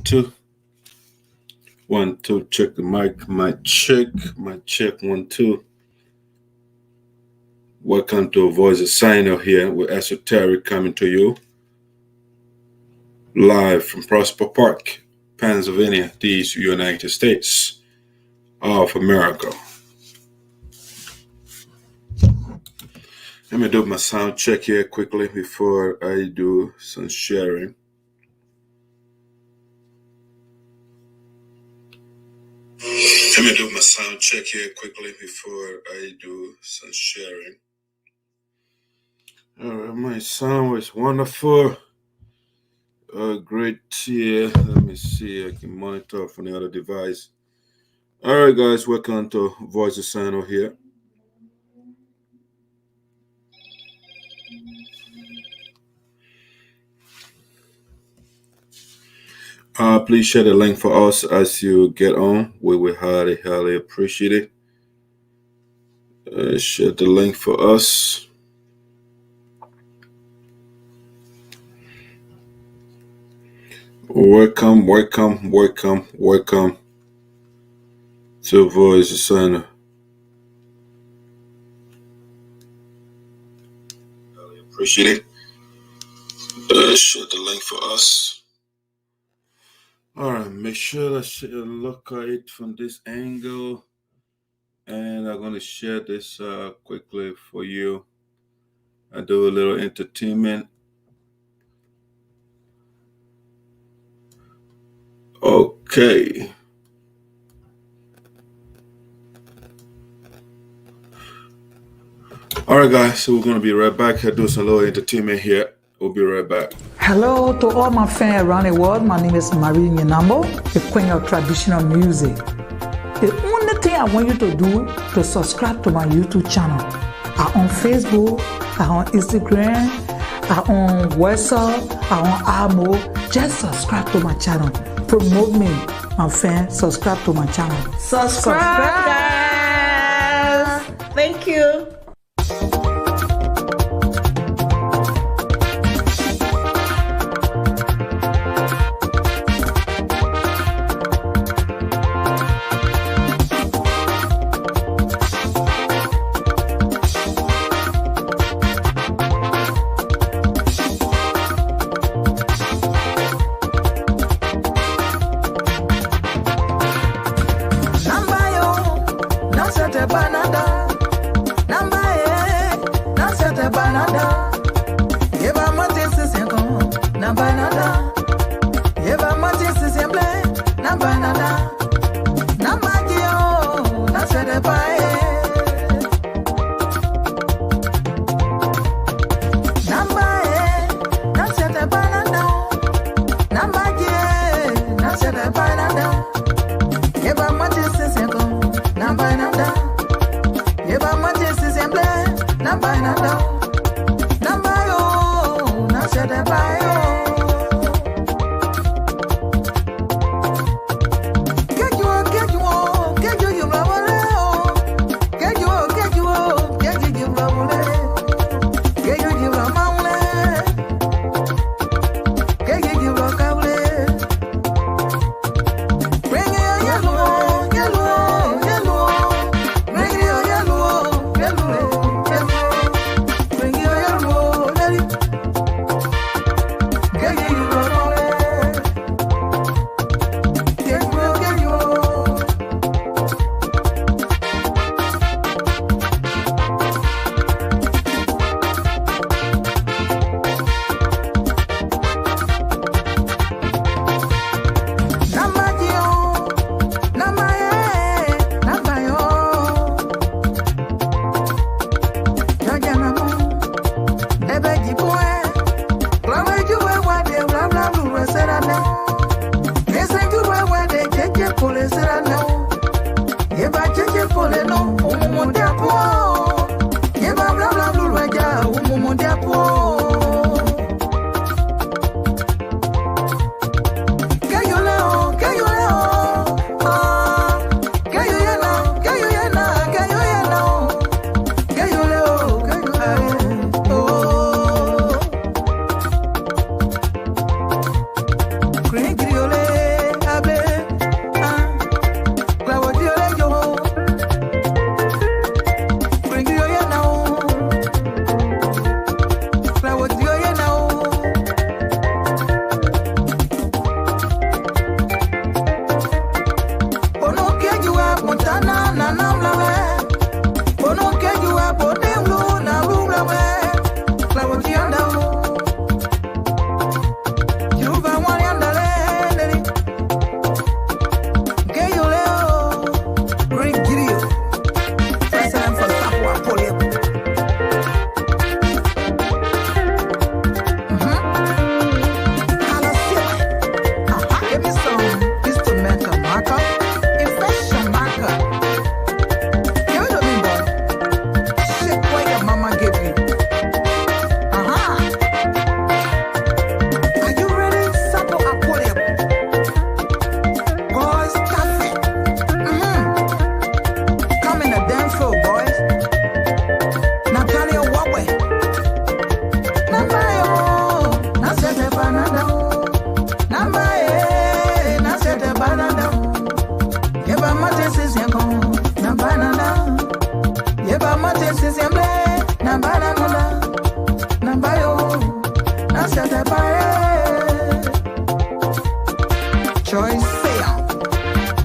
2. 1, 2, check the mic. Mic check. 1, 2. Welcome to Voice of Sinoe here with ESOTERIC coming to you live from Prosper Park, Pennsylvania, these United States of America. Let me do my sound check here quickly before I do some sharing. Let me do my sound check here quickly before I do some sharing. All right, my sound is wonderful. Great here. Let me see. I can monitor from the other device. All right, guys, welcome to Voice of Sinoe here. Please share the link for us as you get on. We will highly appreciate it. Share the link for us. Welcome to Voice of Sinoe. Highly appreciate it. Share the link for us. All right, make sure that you look at it from this angle, and I'm going to share this quickly for you. I do a little entertainment. Okay. All right, guys, so we're going to be right back. I do some little entertainment here. We'll be right back. Hello to all my fans around the world. My name is Marie Nyenambo, the queen of traditional music. The only thing I want you to do to subscribe to my YouTube channel. I'm on Facebook, I'm on Instagram, I'm on Wesseh, I'm on Amo. Just subscribe to my channel. Promote me, my fans. Subscribe to my channel. Subscribe, guys. Thank you.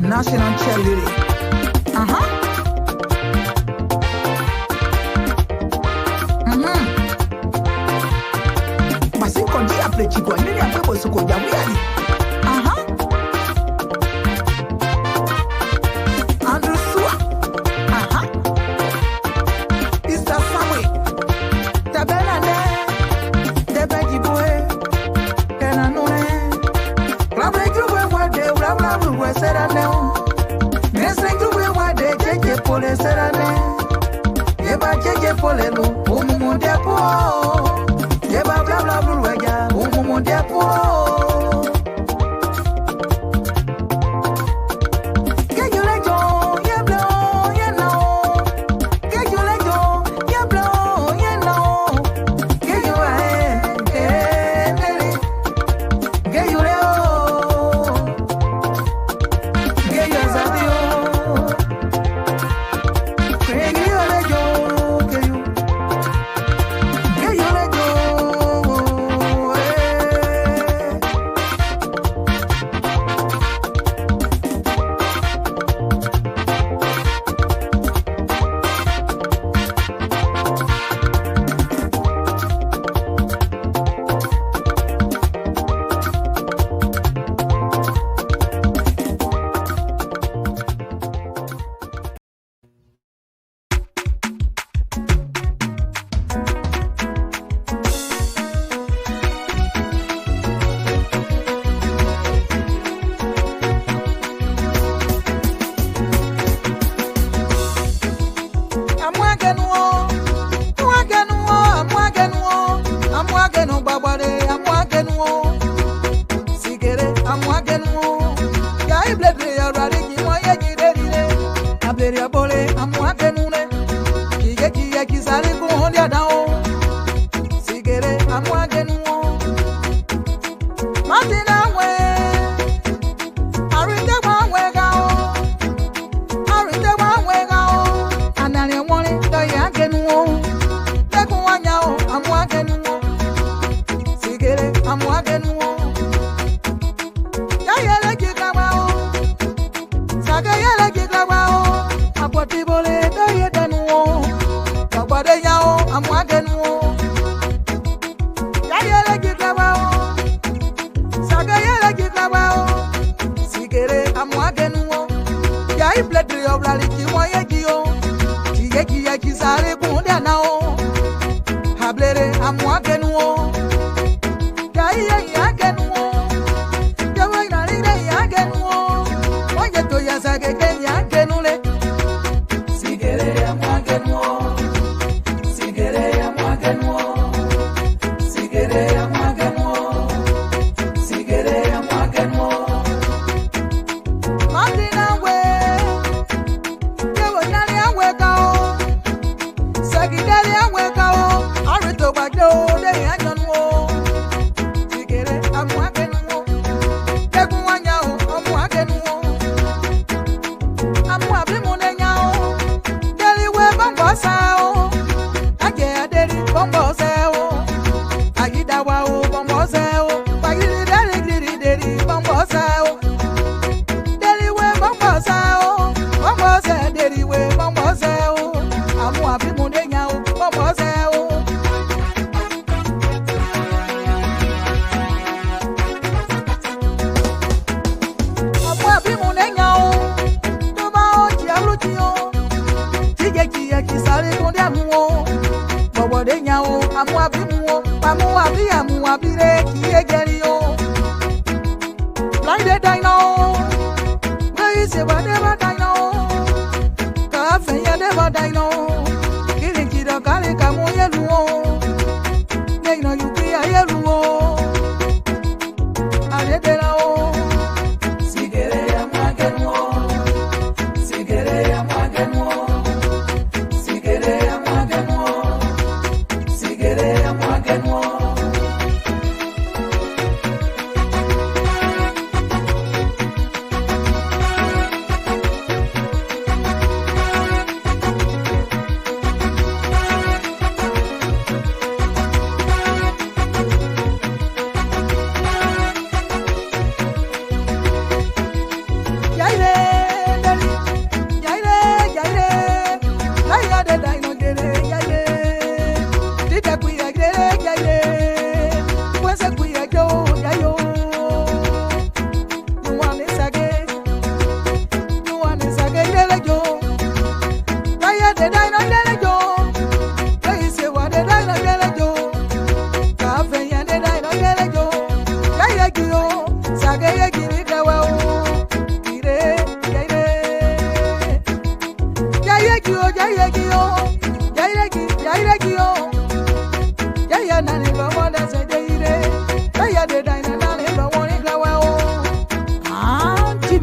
national cheerleading. Masin konji aple chiko nini ape bosoko jawiali. Andrew Sua. Mr. Samuel. Tabela ne. Tebe jiboe. Kena nune. Rabre juwe wade. Rabre juwe serane. Nesen juwe wade. Jeje pole serane. Yeba jeje pole lo. Umumu depo. Yeba bla bla bla wega. Umumu depo.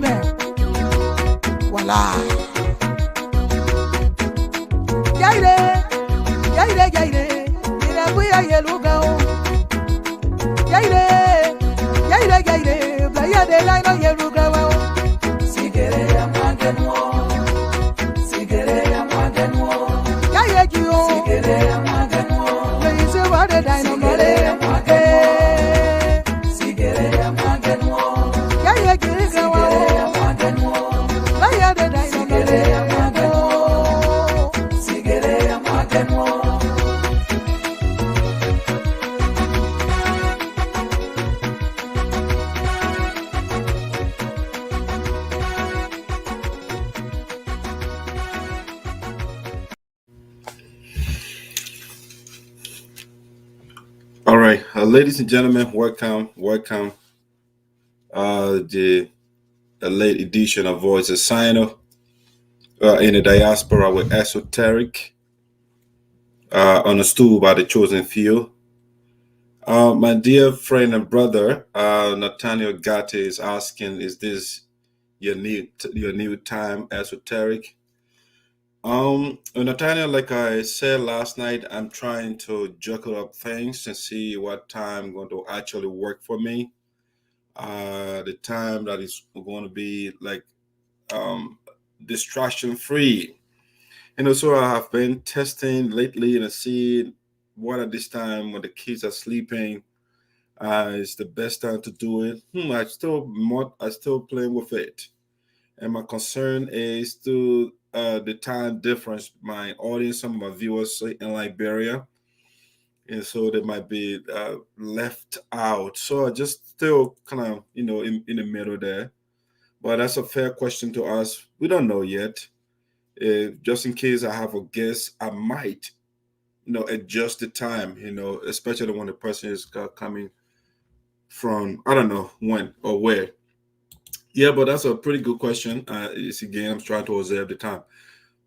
me. Voila. Yaire, yaire, yaire. Ina buya yeluga o. Yaire, yaire, yaire. Blaya de la no yeluga o. Sigere ya mangenwo. Sigere ya mangenwo. Yaire jiyo. Sigere ya mangenwo. Leise wade dino mole. Sigere ya mangenwo. Yaire jiyo. Sigere ya mangenwo. Blaya de dino mole. Sigere ya mangenwo. All right, ladies and gentlemen, welcome. The late edition of Voice of Sinoe in the diaspora with esoteric on a stool by the chosen few. My dear friend and brother, Nathaniel Gatti is asking, is this your new time esoteric? Nathaniel, like I said last night, I'm trying to juggle up things and see what time going to actually work for me. The time that is going to be like distraction free. So I have been testing lately and see what at this time when the kids are sleeping is the best time to do it. I still playing with it. And my concern is to the time difference. My audience, some of my viewers in Liberia, and so they might be left out. So I just still kind of, in the middle there. But that's a fair question to ask. We don't know yet. Just in case I have a guess, I might, adjust the time, especially when the person is coming from, I don't know when or where. Yeah, but that's a pretty good question. It's again, I'm trying to observe the time.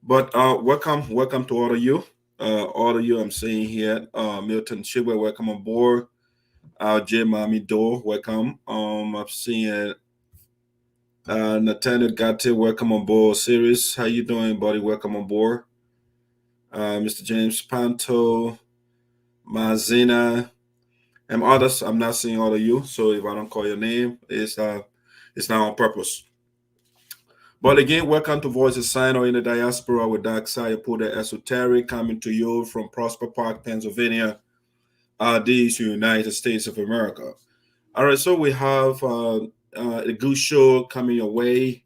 But welcome to all of you. I'm seeing here. Milton Shigwe, welcome on board. J Mami Do, welcome. I'm seeing Nathaniel Gatti, welcome on board. Series, how you doing, buddy? Welcome on board. Mr. James Panto, Mazina, and others. I'm not seeing all of you, so if I don't call your name, it's not on purpose. But again, welcome to Voice of Sinoe in the Diaspora with Dark Side Puda Esoteric, coming to you from Prosper Park, Pennsylvania, these United States of America. All right, so we have a good show coming your way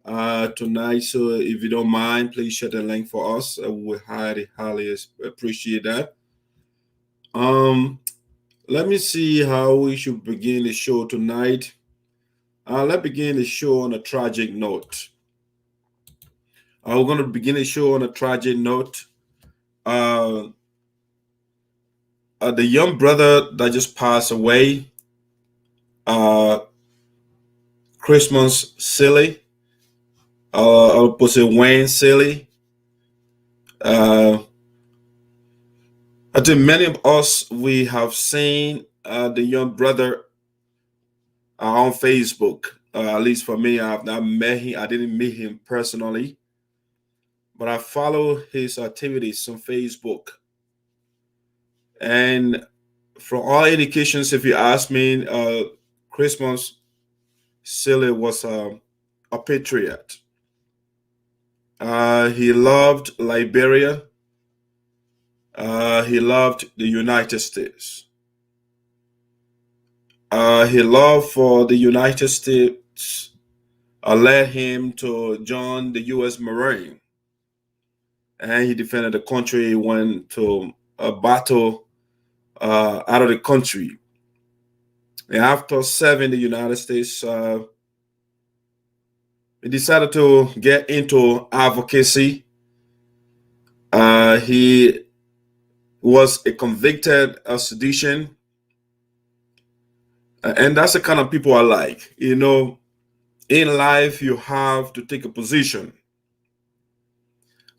tonight. So if you don't mind, please share the link for us. We highly appreciate that. Let me see how we should begin the show tonight. Let's begin the show on a tragic note. We're going to begin the show on a tragic note. The young brother that just passed away, Christmas Sailey, I'll put it Wayne Sailey. I think many of us, we have seen the young brother on Facebook. At least for me, I've not met him. I didn't meet him personally, but I follow his activities on Facebook. And from all indications, if you ask me, Christmas Sailey was a patriot. He loved Liberia. He loved the United States. His love for the United States led him to join the U.S. Marine. And he defended the country. He went to a battle out of the country. And after serving the United States, he decided to get into advocacy. He was a convicted sedition. And that's the kind of people I like. In life, you have to take a position.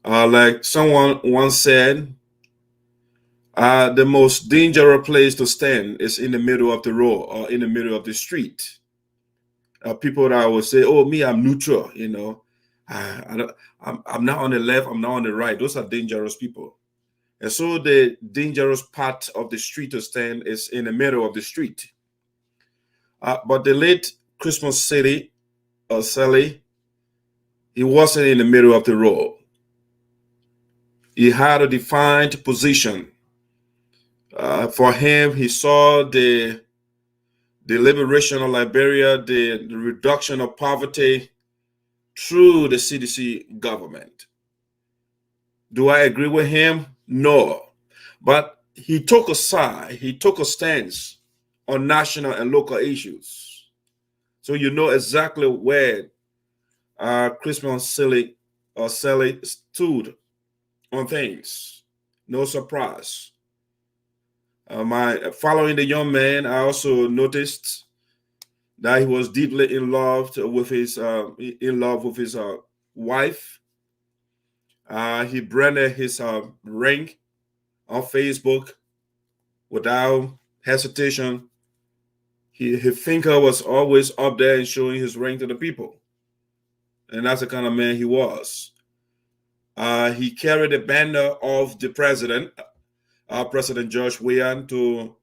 Like someone once said, the most dangerous place to stand is in the middle of the road or in the middle of the street. people that will say, "Oh, me, I'm neutral," I'm not on the left, I'm not on the right. Those are dangerous people. And so the dangerous part of the street to stand is in the middle of the street. But the late Christmas Sailey, he wasn't in the middle of the road. He had a defined position. For him, he saw the liberation of Liberia, the reduction of poverty through the CDC government. Do I agree with him? No. But he took a side, he took a stance on national and local issues. So you know exactly where Christmas Sailey stood on things. No surprise. Following the young man, I also noticed that he was deeply in love with his wife. He branded his ring on Facebook without hesitation. His finger was always up there and showing his ring to the people, and that's the kind of man he was. He carried the banner of the president, President George Weah, to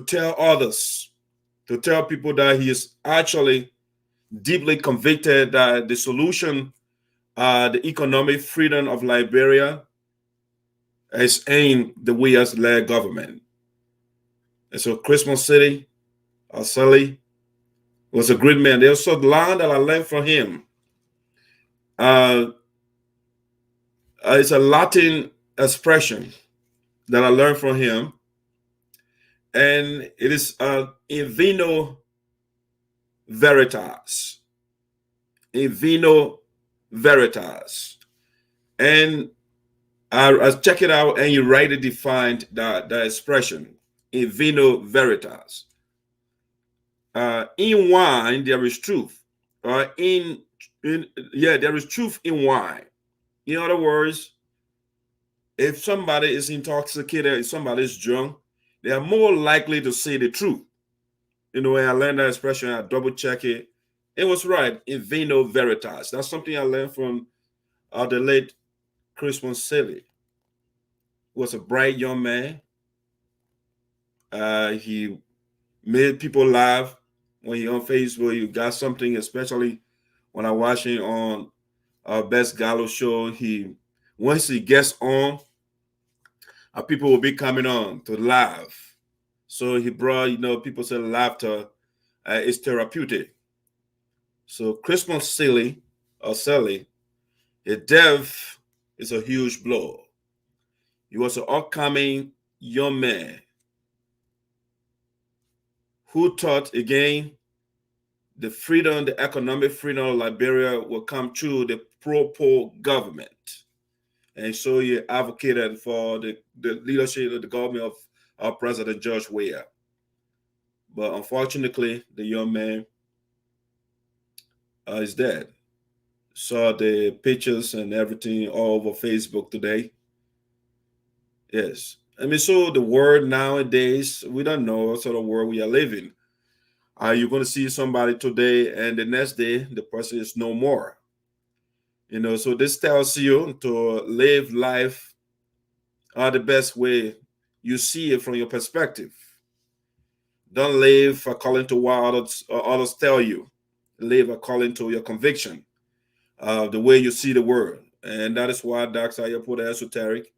tell others, to tell people that he is actually deeply convicted that the solution, the economic freedom of Liberia, is in the Weah-led government. And so Christmas Sailey was a great man. There's a line that I learned from him. It's a Latin expression that I learned from him, and it is in vino veritas. In vino veritas. And I check it out, and you rightly defined that expression, in vino veritas. In wine, there is truth. There is truth in wine. In other words, if somebody is intoxicated, if somebody is drunk, they are more likely to say the truth. When I learned that expression, I double check it. It was right, in vino veritas. That's something I learned from the late Christmas Sailey. He was a bright young man. He made people laugh when he on Facebook. You got something, especially when I watch him on Best Gallo show. Once he gets on, people will be coming on to laugh. So he brought, people say laughter is therapeutic. So Christmas Sailey, his death is a huge blow. He was an upcoming young man who thought, again, the freedom, the economic freedom of Liberia will come through the pro-poor government. And so he advocated for the leadership of the government of President George Weah. But unfortunately, the young man is dead. Saw the pictures and everything all over Facebook today. Yes. So the world nowadays, we don't know what sort of world we are living. You're going to see somebody today, and the next day, the person is no more. So this tells you to live life the best way you see it from your perspective. Don't live according to what others tell you. Live according to your conviction, the way you see the world. And that is why Dr. put esoteric.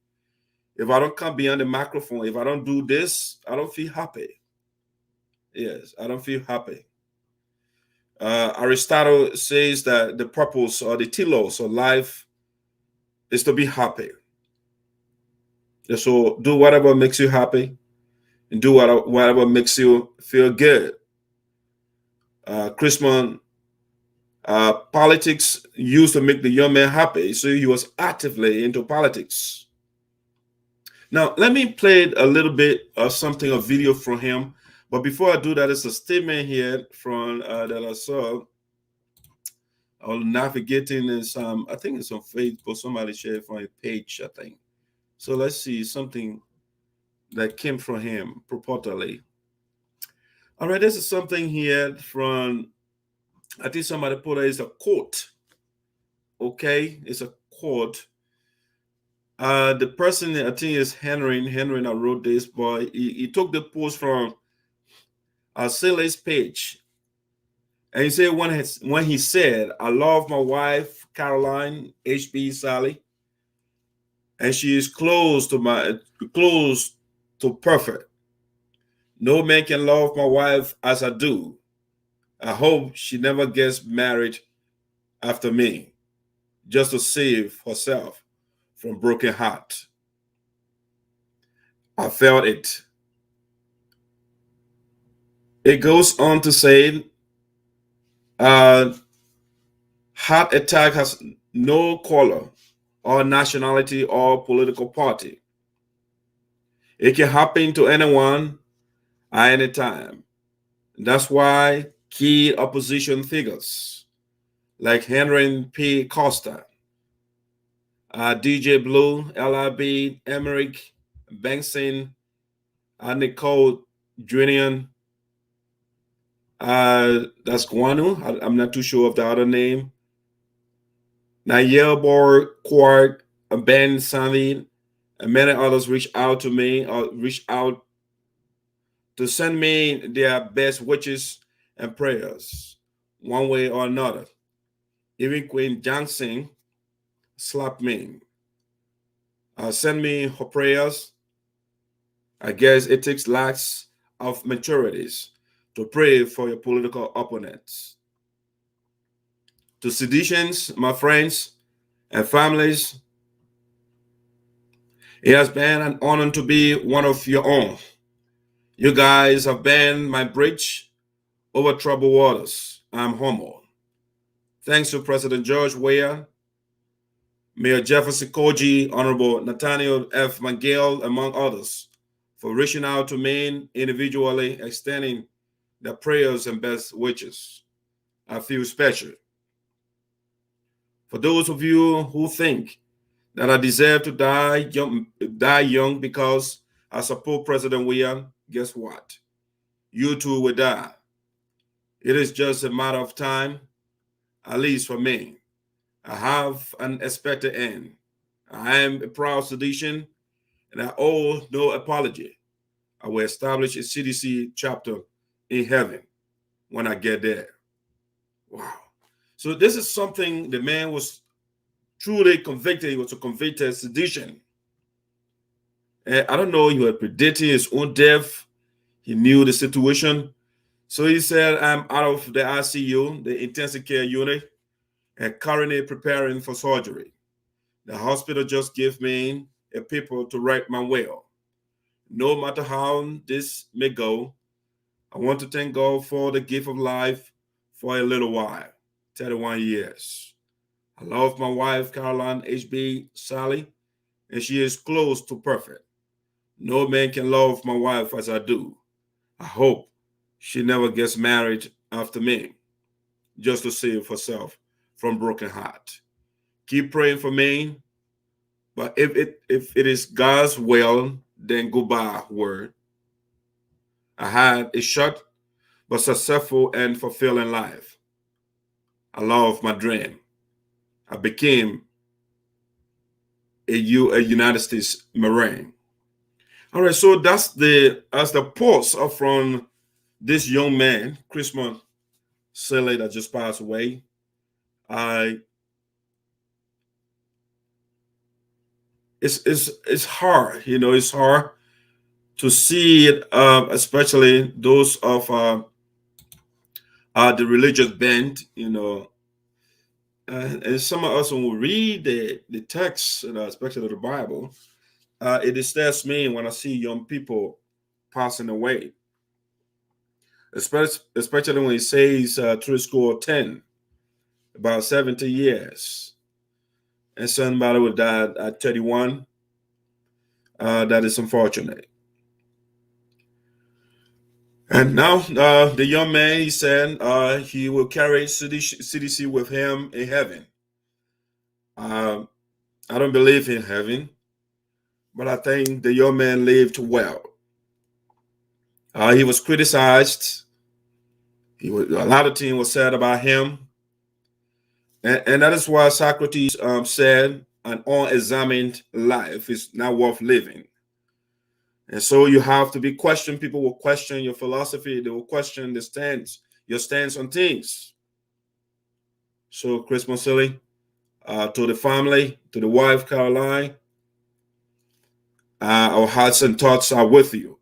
If I don't come beyond the microphone, if I don't do this, I don't feel happy. Yes, I don't feel happy. Aristotle says that the purpose or the telos of life is to be happy. So do whatever makes you happy, and do whatever makes you feel good. Christmas politics used to make the young man happy, so he was actively into politics. Now, let me play a little bit of something, a video from him. But before I do that, it's a statement here from that I saw. I was navigating in some, I think it's on Facebook. Somebody shared from a page, I think. So let's see something that came from him, purportedly. All right, this is something here from I think somebody put it as a quote. Okay, it's a quote. The person, I think, is Henry. Henry that wrote this, but he took the post from Sailey's page, and he said when he said, "I love my wife Caroline HB Sailey, and she is close to perfect. No man can love my wife as I do. I hope she never gets married after me, just to save herself from broken heart." I felt it. It goes on to say, uh, heart attack has no color or nationality or political party. It can happen to anyone at any time. That's why key opposition figures like Henry P. Costa, DJ Blue, LIB, Emmerich, Benson, Nicole Junior, that's Guanu. I'm not too sure of the other name. Nayelbor, Quark, Ben Sandy, and many others reached out to me or reached out to send me their best wishes and prayers, one way or another. Even Queen Johnson slapped me. Send me her prayers. I guess it takes lots of maturities to pray for your political opponents. To seditions, my friends and families, it has been an honor to be one of your own. You guys have been my bridge over troubled waters. I'm humbled. Thanks to President George Weah, Mayor Jefferson Koji, Honorable Nathaniel F. McGill, among others, for reaching out to me individually, extending their prayers and best wishes. I feel special. For those of you who think that I deserve to die young because I support President Weah, guess what? You too will die. It is just a matter of time, at least for me. I have an expected end. I am a proud seditian, and I owe no apology. I will establish a CDC chapter in heaven when I get there. Wow. So this is something the man was truly convicted. He was a convicted sedition. And I don't know, he had predicted his own death. He knew the situation. So he said, I'm out of the ICU, the intensive care unit, and currently preparing for surgery. The hospital just gave me a paper to write my will. No matter how this may go, I want to thank God for the gift of life for a little while, 31 years. I love my wife, Caroline HB Sailey, and she is close to perfect. No man can love my wife as I do. I hope she never gets married after me, just to save herself from broken heart. Keep praying for me, but if it is God's will, then goodbye, word. I had a short but successful and fulfilling life. I love my dream. I became a United States Marine. All right, so that's the post from this young man, Christmas Sailey, that just passed away. It's hard, it's hard to see it, especially those of the religious bent, and some of us, when we read the text, especially the Bible, it disturbs me when I see young people passing away, especially when it says through school 10, about 70 years, and somebody would die at 31. That is unfortunate. And now the young man, he said he will carry CDC with him in heaven. I don't believe in heaven, but I think the young man lived well. He was criticized A lot of things was said about him. And that is why Socrates said an unexamined life is not worth living. And so you have to be questioned. People will question your philosophy. They will question your stance on things. So Christmas Sailey, to the family, to the wife, Caroline, our hearts and thoughts are with you.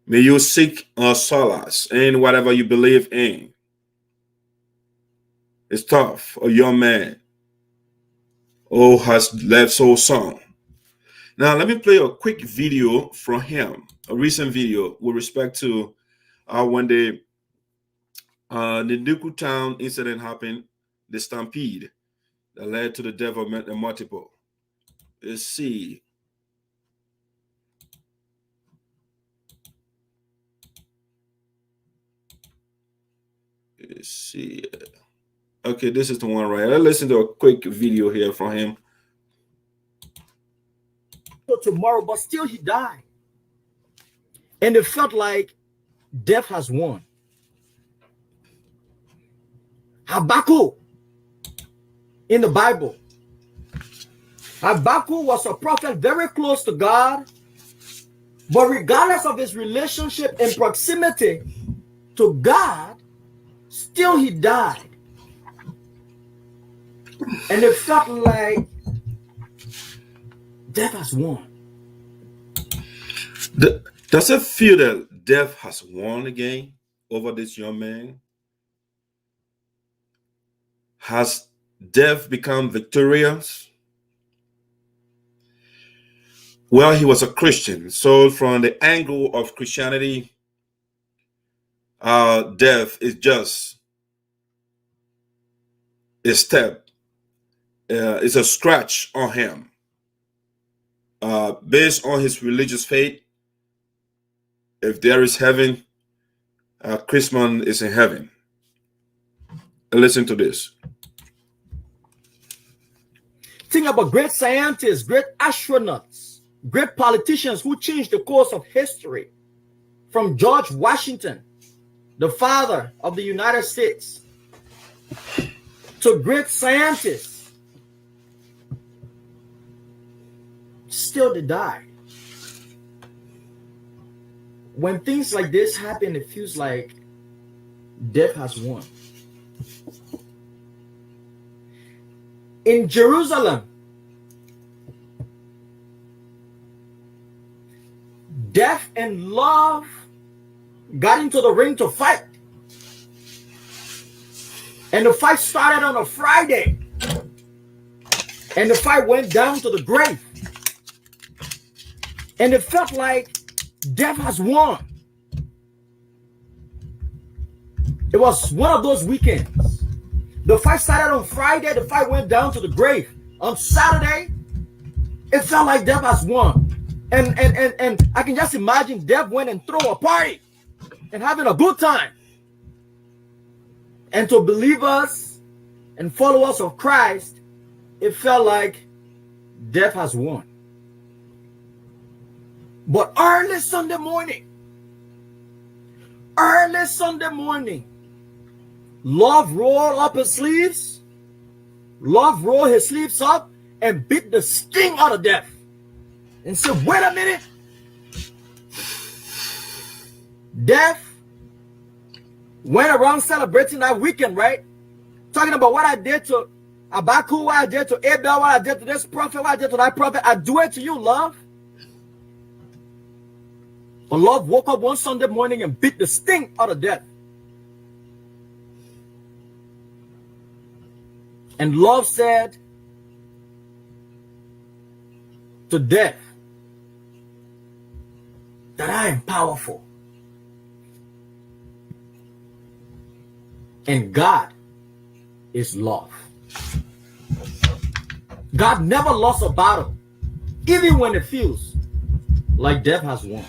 May you seek solace in whatever you believe in. It's tough. A young man has left so soon. Now, let me play a quick video from him, a recent video with respect to when the Nuku Town incident happened, the stampede that led to the death of multiple. Let's see. Let's see. Okay, this is the one right. Let's listen to a quick video here from him. Tomorrow, but still he died. And it felt like death has won. Habakkuk in the Bible. Habakkuk was a prophet very close to God, but regardless of his relationship and proximity to God, still he died. And it felt like death has won. Does it feel that death has won again over this young man? Has death become victorious? Well, he was a Christian. So from the angle of Christianity, death is just a step. It's a scratch on him. Based on his religious faith, if there is heaven, Christmas is in heaven. Listen to this. Think about great scientists, great astronauts, great politicians who changed the course of history. From George Washington, the father of the United States, to great scientists. Still they die. When things like this happen, it feels like death has won. In Jerusalem, death and love got into the ring to fight. And the fight started on a Friday. And the fight went down to the grave. And it felt like death has won. It was one of those weekends. The fight started on Friday. The fight went down to the grave. On Saturday, it felt like death has won. And I can just imagine death went and threw a party and having a good time. And to believers and followers of Christ, it felt like death has won. But early Sunday morning, love rolled up his sleeves. Love rolled his sleeves up and beat the sting out of death. And said, wait a minute. Death went around celebrating that weekend, right? Talking about what I did to Habakkuk, what I did to Abel, what I did to this prophet, what I did to that prophet. I do it to you, love. But love woke up one Sunday morning and beat the sting out of death. And love said to death that I am powerful. And God is love. God never lost a battle, even when it feels like death has won.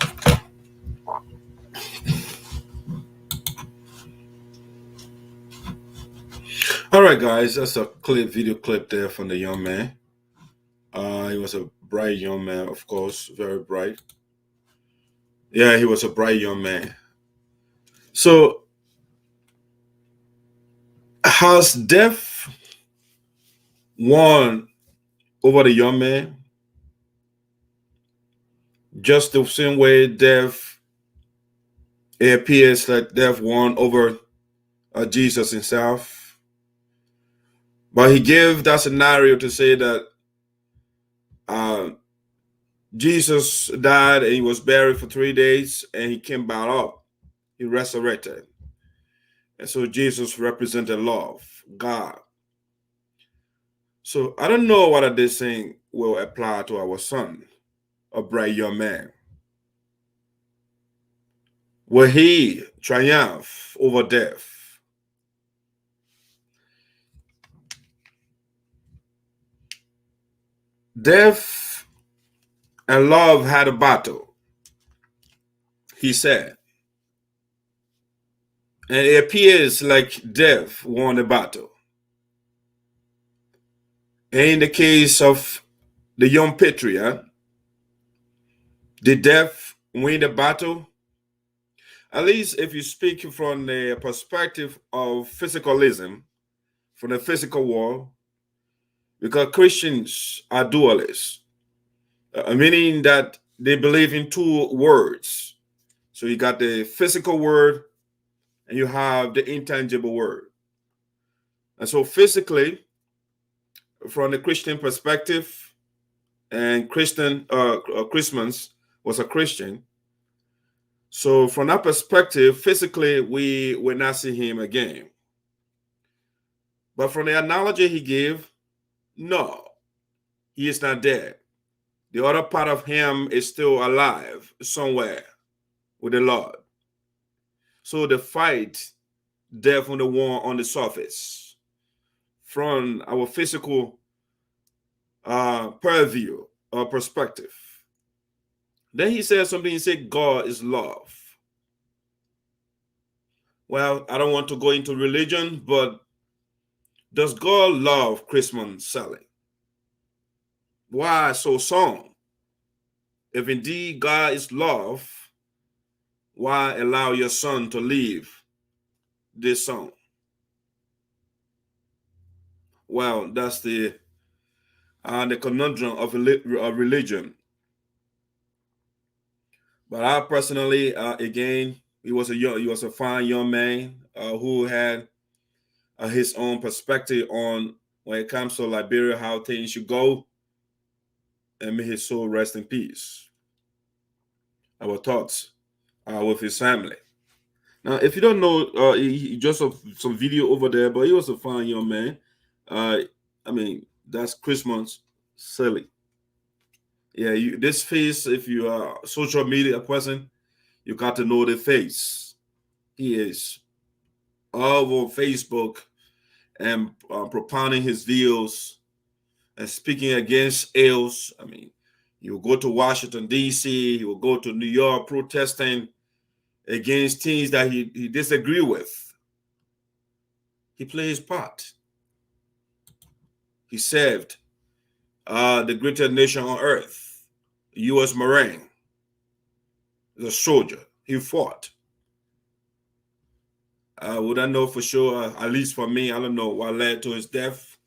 All right, guys, that's a video clip there from the young man. He was a bright young man, of course, very bright. Yeah, he was a bright young man. So, has death won over the young man? Just the same way death, it appears that death won over Jesus himself. But he gave that scenario to say that uh, Jesus died and he was buried for 3 days and he came back up. He resurrected. And so Jesus represented love, God. So I don't know whether this thing will apply to our son, a bright young man. Will he triumph over death? Death and love had a battle, he said. And it appears like death won the battle. And in the case of the young Patriot, did death win the battle? At least if you speak from the perspective of physicalism, from the physical world, because Christians are dualists, meaning that they believe in two words. So you got the physical word and you have the intangible word. And so physically, from the Christian perspective, and Christmas was a Christian. So from that perspective, physically, we will not see him again. But from the analogy he gave, no, he is not dead. The other part of him is still alive somewhere with the Lord. So the fight, death on the war on the surface, from our physical purview or perspective. Then he said something, he said, God is love. Well, I don't want to go into religion, but does God love Christmas Sailey? Why so soon? If indeed God is love, why allow your son to leave this song? Well, that's the conundrum of religion. But I personally, again, he was a fine young man who had his own perspective on when it comes to Liberia, how things should go, and may his soul rest in peace. Our thoughts are with his family. Now, if you don't know, he just some video over there, but he was a fine young man. I mean, that's Christmas Sailey. Yeah, this face, if you are a social media person, you got to know the face. He is all over Facebook and propounding his views and speaking against ills. I mean, he will go to Washington, D.C., he will go to New York protesting against things that he disagree with. He played his part. He served the greatest nation on earth, the U.S. Marine, the soldier. He fought. Would I know for sure, at least for me, I don't know what led to his death.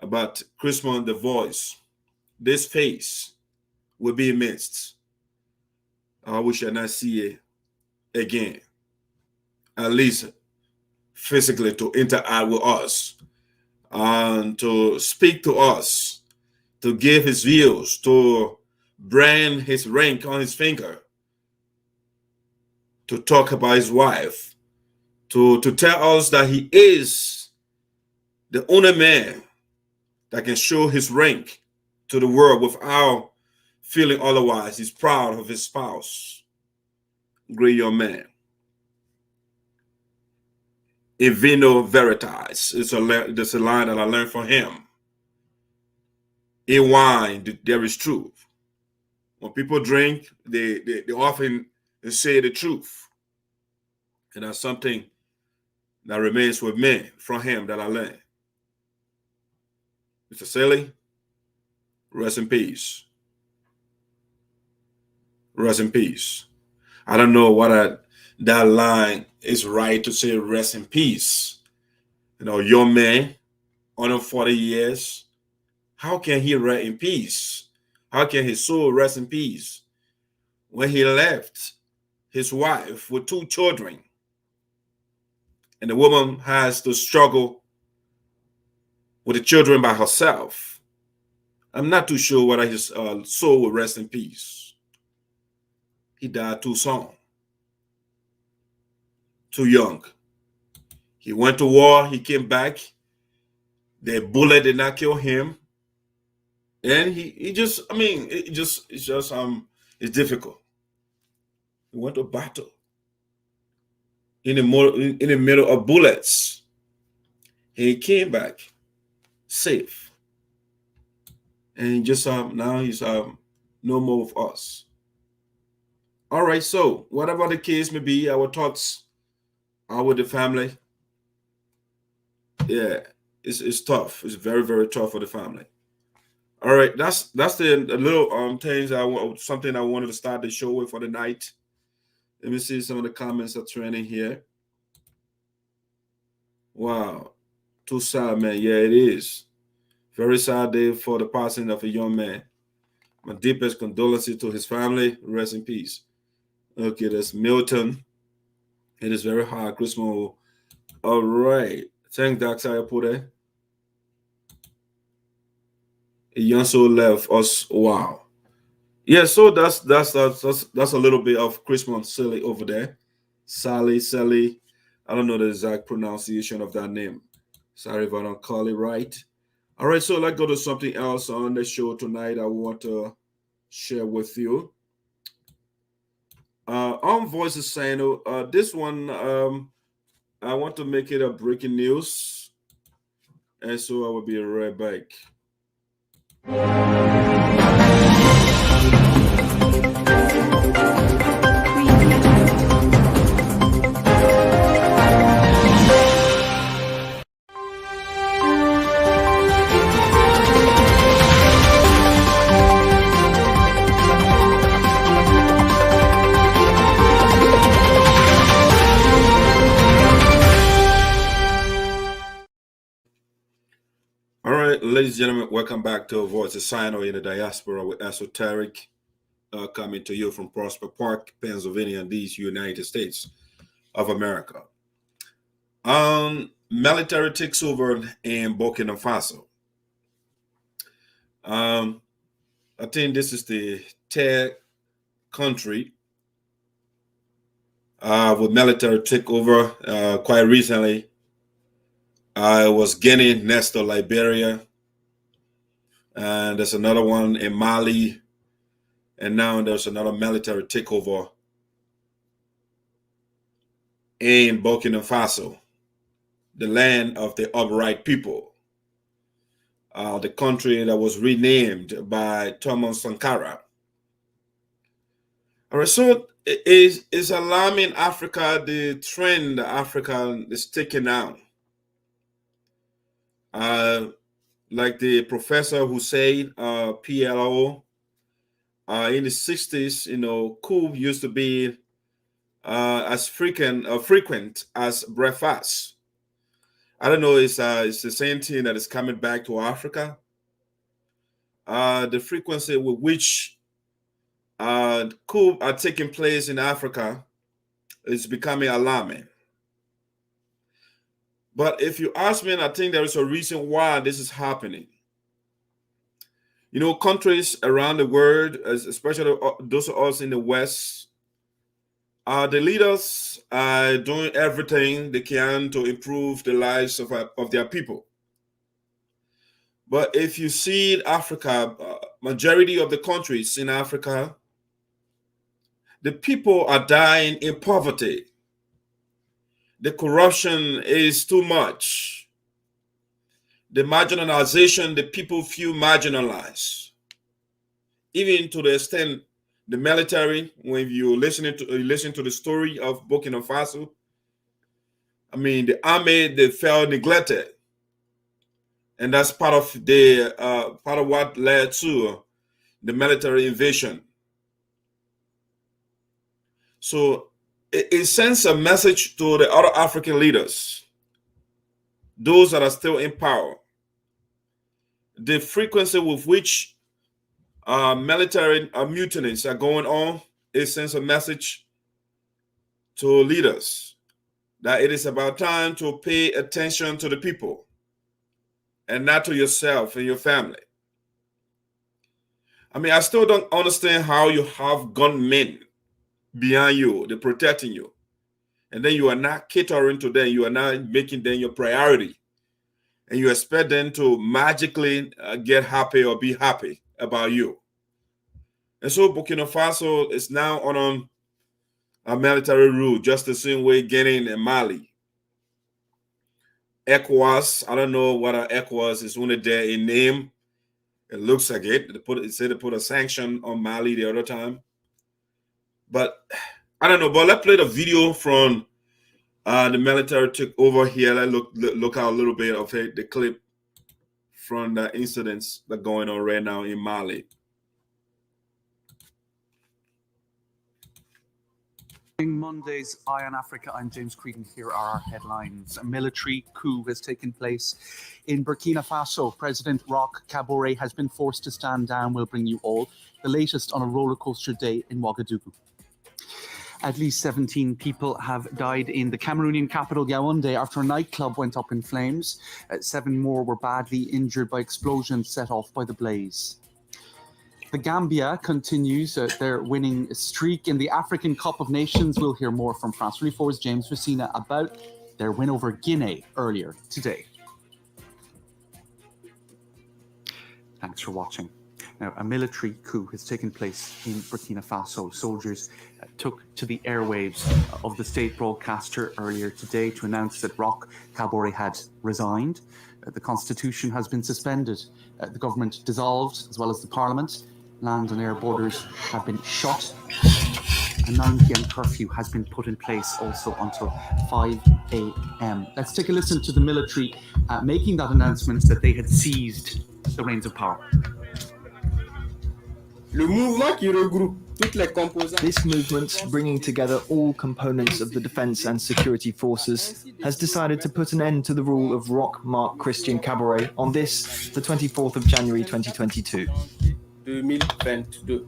But Christmas, the voice, this face will be missed. We shall not see it again. At least physically to interact with us and to speak to us, to give his views, to brand his ring on his finger, to talk about his wife, to tell us that he is the only man that can show his rank to the world without feeling otherwise. He's proud of his spouse. Great young man. In vino veritas. That's a line that I learned from him. In wine, there is truth. When people drink, they often say the truth. And that's something that remains with me from him that I learned. Mr. Sailey, rest in peace. Rest in peace. I don't know what that line is right to say rest in peace. Young man, under 40 years, how can he rest in peace? How can his soul rest in peace when he left his wife with 2 children, and the woman has to struggle with the children by herself? I'm not too sure whether his soul will rest in peace. He died too soon, too young. He went to war, he came back, the bullet did not kill him. And he just, I mean, it's difficult. He went to battle in the middle of bullets. He came back safe. And just now he's no more with us. All right, so whatever the case may be, our thoughts are with the family. Yeah, it's tough. It's very, very tough for the family. All right, that's the little things something I wanted to start the show with for the night. Let me see some of the comments are trending here. Wow, too sad, man. Yeah, it is. Very sad day for the passing of a young man. My deepest condolences to his family. Rest in peace. Okay, that's Milton. It is very hard. Christmas. All right. Thank Dr. Pure. A young soul left us. Wow. Yeah, so that's a little bit of Christmas Sailey over there. Sailey. I don't know the exact pronunciation of that name. Sorry if I don't call it right. All right, so let's go to something else on the show tonight I want to share with you. On Voices Sinoe, this one, I want to make it a breaking news. And so I will be right back. Ladies and gentlemen, welcome back to Voices Sinoe in the Diaspora with ESOTERIC, coming to you from Prosper Park, Pennsylvania, in these United States of America. Military takes over in Burkina Faso. I think this is the third country with military takeover. Quite recently, it was Guinea, next to Liberia. And there's another one in Mali. And now there's another military takeover in Burkina Faso, the land of the upright people, the country that was renamed by Thomas Sankara. All right, so it's alarming Africa, the trend Africa is taking now. Like the professor who said, PLO, in the 60s, coup used to be as frequent as breakfast. I don't know, it's the same thing that is coming back to Africa. The frequency with which coup are taking place in Africa is becoming alarming. But if you ask me, I think there is a reason why this is happening. Countries around the world, especially those of us in the West, the leaders are doing everything they can to improve the lives of their people. But if you see Africa, majority of the countries in Africa, the people are dying in poverty. The corruption is too much. The marginalization, the people feel marginalized. Even to the extent the military, when you listen to the story of Burkina Faso, I mean, the army, they felt neglected. And that's part of what led to the military invasion. So it sends a message to the other African leaders, those that are still in power. The frequency with which military mutinies are going on, it sends a message to leaders that it is about time to pay attention to the people and not to yourself and your family. I mean, I still don't understand how you have gunmen behind you, they're protecting you, and then you are not catering to them, you are not making them your priority, and you expect them to magically get happy or be happy about you. And so Burkina Faso is now on a military rule, just the same way Guinea and Mali. ECOWAS, I don't know what ECOWAS is only there in name. It looks like it. It said they put a sanction on Mali the other time. But I don't know. But let's play the video from the military took over here. Let's look out a little bit of it, the clip from the incidents that are going on right now in Mali. Monday's Eye on Africa, I'm James Creedon. Here are our headlines. A military coup has taken place in Burkina Faso. President Roch Kabore has been forced to stand down. We'll bring you all the latest on a roller coaster day in Ouagadougou. At least 17 people have died in the Cameroonian capital Yaoundé after a nightclub went up in flames. 7 more were badly injured by explosions set off by the blaze. The Gambia continues their winning streak in the African Cup of Nations. We'll hear more from France 24's James Messina about their win over Guinea earlier today. Thanks for watching. Now, a military coup has taken place in Burkina Faso. Soldiers took to the airwaves of the state broadcaster earlier today to announce that Roch Kabore had resigned. The constitution has been suspended. The government dissolved, as well as the parliament. Land and air borders have been shut. A 9 p.m. curfew has been put in place also until 5 a.m. Let's take a listen to the military making that announcement that they had seized the reins of power. This movement, bringing together all components of the defense and security forces, has decided to put an end to the rule of Roch Marc Christian Kabore on this, the 24th of January 2022. 2022.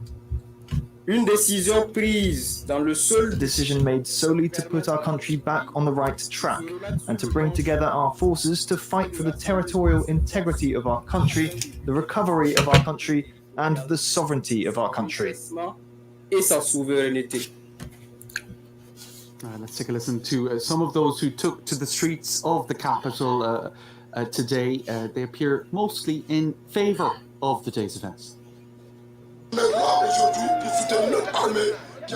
Une décision prise dans le seul decision made solely to put our country back on the right track and to bring together our forces to fight for the territorial integrity of our country, the recovery of our country, and the sovereignty of our country. Et sa souveraineté. Let's take a listen to some of those who took to the streets of the capital today. They appear mostly in favour of the day's events.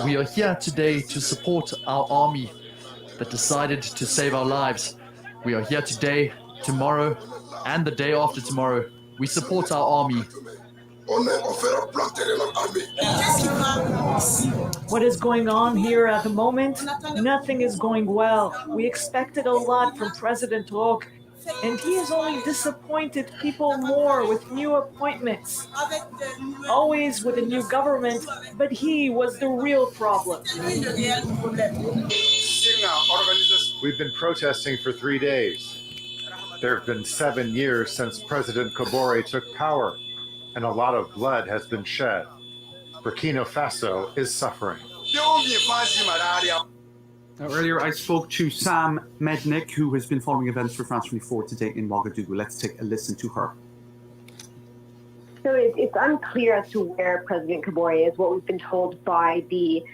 We are here today to support our army that decided to save our lives. We are here today, tomorrow, and the day after tomorrow. We support our army. What is going on here at the moment? Nothing is going well. We expected a lot from President Roch, and he has only disappointed people more with new appointments. Always with a new government, but he was the real problem. We've been protesting for 3 days. There have been 7 years since President Kabore took power, and a lot of blood has been shed. Burkina Faso is suffering. Now, earlier I spoke to Sam Mednick, who has been following events for France 24 today in Ouagadougou. Let's take a listen to her. So it's unclear as to where President Kabore is. What we've been told by the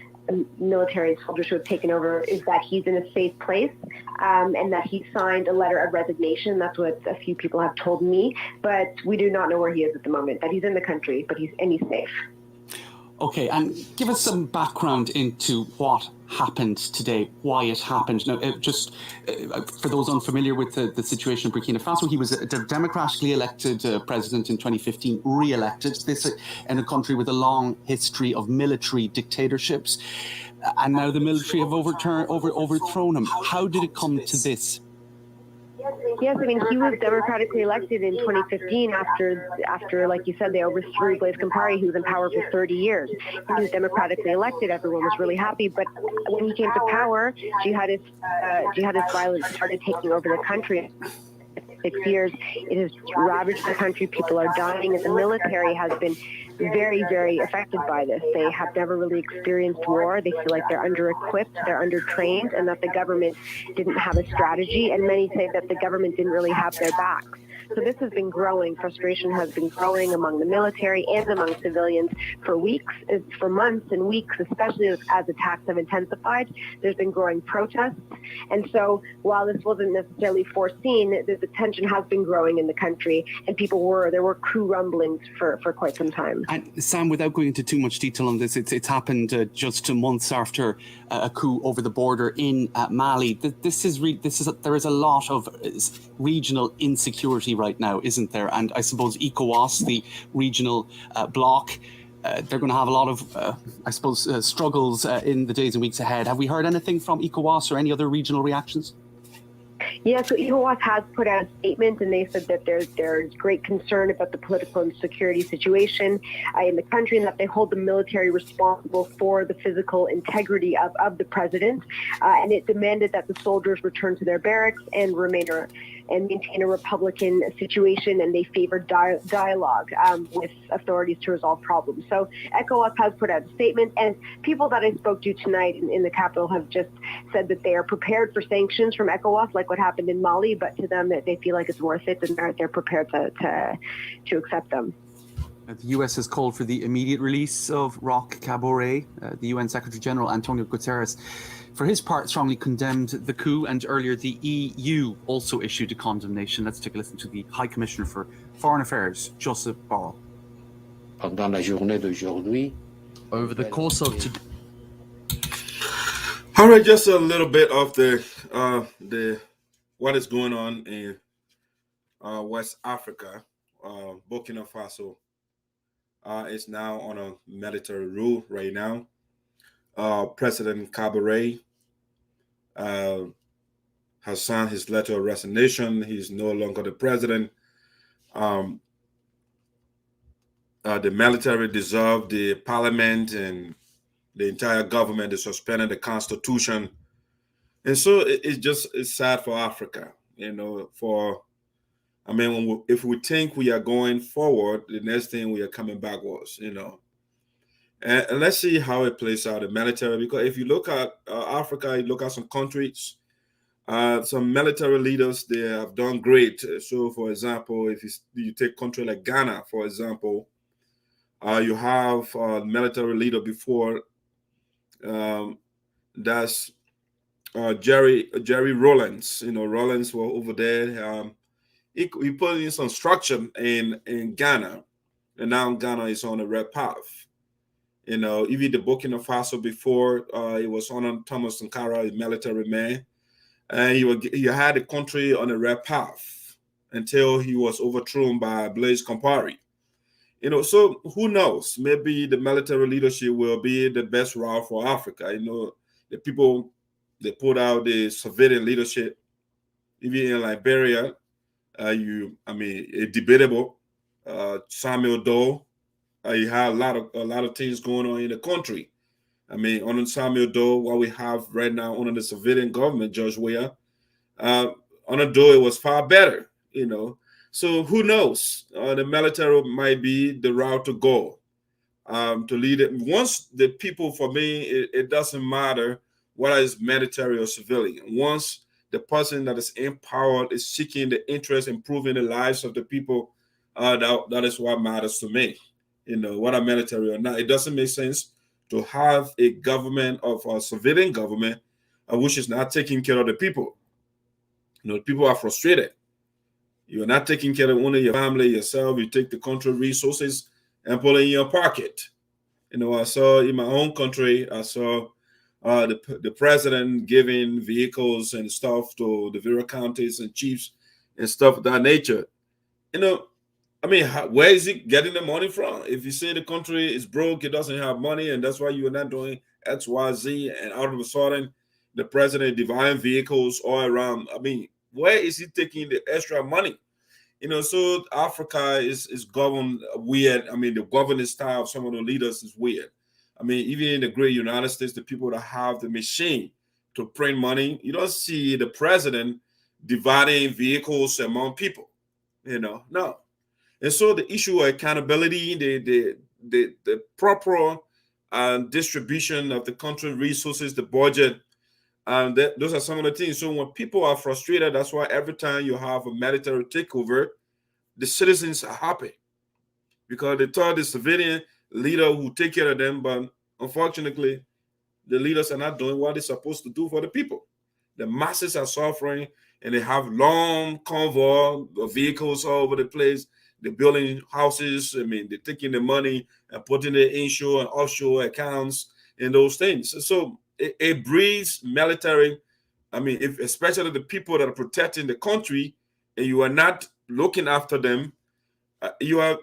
military soldiers who have taken over is that he's in a safe place and that he signed a letter of resignation. That's what a few people have told me, but we do not know where he is at the moment, that he's in the country, but he's safe. Okay, and give us some background into what happened today, why it happened. Now, just for those unfamiliar with the situation in Burkina Faso, he was a democratically elected president in 2015, re-elected. This in a country with a long history of military dictatorships, and now the military have overthrown him. How did it come to this? Yes, I mean, he was democratically elected in 2015 after, like you said, they overthrew Blaise Compaoré, who was in power for 30 years. He was democratically elected. Everyone was really happy. But when he came to power, jihadist violence started taking over the country. 6 years, it has ravaged the country. People are dying, and the military has been very, very affected by this. They have never really experienced war. They feel like they're under-equipped, they're under-trained, and that the government didn't have a strategy. And many say that the government didn't really have their backs. So this has been growing. Frustration has been growing among the military and among civilians for weeks, for months and weeks, especially as attacks have intensified. There's been growing protests. And so while this wasn't necessarily foreseen, the tension has been growing in the country, and there were coup rumblings for quite some time. And Sam, without going into too much detail on this, it's happened just months after a coup over the border in Mali. There is a lot of regional insecurity right now, isn't there? And I suppose ECOWAS, the regional bloc, they're going to have a lot of, struggles in the days and weeks ahead. Have we heard anything from ECOWAS or any other regional reactions? Yeah, so ECOWAS has put out a statement, and they said that there's great concern about the political and security situation in the country, and that they hold the military responsible for the physical integrity of the president. And it demanded that the soldiers return to their barracks and maintain a Republican situation, and they favored dialogue with authorities to resolve problems. So ECOWAS has put out a statement, and people that I spoke to tonight in the capital have just said that they are prepared for sanctions from ECOWAS, like what happened in Mali, but to them they feel like it's worth it, and they're prepared to accept them. The US has called for the immediate release of Roch Kaboré. The UN Secretary General Antonio Guterres, for his part, strongly condemned the coup, and earlier the EU also issued a condemnation. Let's take a listen to the High Commissioner for Foreign Affairs, Joseph Borrell. Over the course of today. All right, just a little bit of the what is going on in West Africa. Burkina Faso is now on a military rule right now. President Kaboré has signed his letter of resignation. He's no longer the president. The military dissolved the parliament and the entire government. They suspended the constitution. And so it's sad for Africa, if we think we are going forward, the next thing we are coming backwards, And let's see how it plays out in military, because if you look at Africa, you look at some countries, some military leaders, they have done great. So, for example, if you take a country like Ghana, for example, you have a military leader before, that's Jerry Rawlings. Rawlings were over there. He put in some structure in Ghana, and now Ghana is on the right path. Even the Burkina Faso before, it was on Thomas Sankara, a military man, and he had the country on the right path until he was overthrown by Blaise Compaoré. So who knows? Maybe the military leadership will be the best route for Africa. The people, they put out the civilian leadership, even in Liberia. Debatable. Samuel Doe. You have a lot of things going on in the country. Under Samuel Doe, what we have right now under the civilian government, George Weah, under Doe, it was far better. So who knows? The military might be the route to go to lead it. Once the people, for me, it doesn't matter whether it's military or civilian. Once the person that is empowered is seeking the interest, improving the lives of the people, that is what matters to me. Whether military or not, it doesn't make sense to have a government of a civilian government which is not taking care of the people. People are frustrated. You're not taking care of only your family, yourself. You take the country resources and put it in your pocket. I saw in my own country, I saw the president giving vehicles and stuff to the various counties and chiefs and stuff of that nature. Where is he getting the money from? If you say the country is broke, it doesn't have money, and that's why you are not doing X, Y, Z, and all of a sudden, the president dividing vehicles all around. where is he taking the extra money? You know, so Africa is governed weird. I mean, the governing style of some of the leaders is weird. I mean, even in the great United States, the people that have the machine to print money, you don't see the president dividing vehicles among people. You know, no. And so the issue of accountability, the proper distribution of the country resources, the budget, and those are some of the things. So when people are frustrated, that's why every time you have a military takeover, the citizens are happy because they thought the civilian leader would take care of them, but unfortunately, the leaders are not doing what they're supposed to do for the people. The masses are suffering, and they have long convoy of vehicles all over the place. They're building houses. I mean, they're taking the money and putting it inshore and offshore accounts and those things. So it breeds military. I mean, especially the people that are protecting the country, and you are not looking after them, you are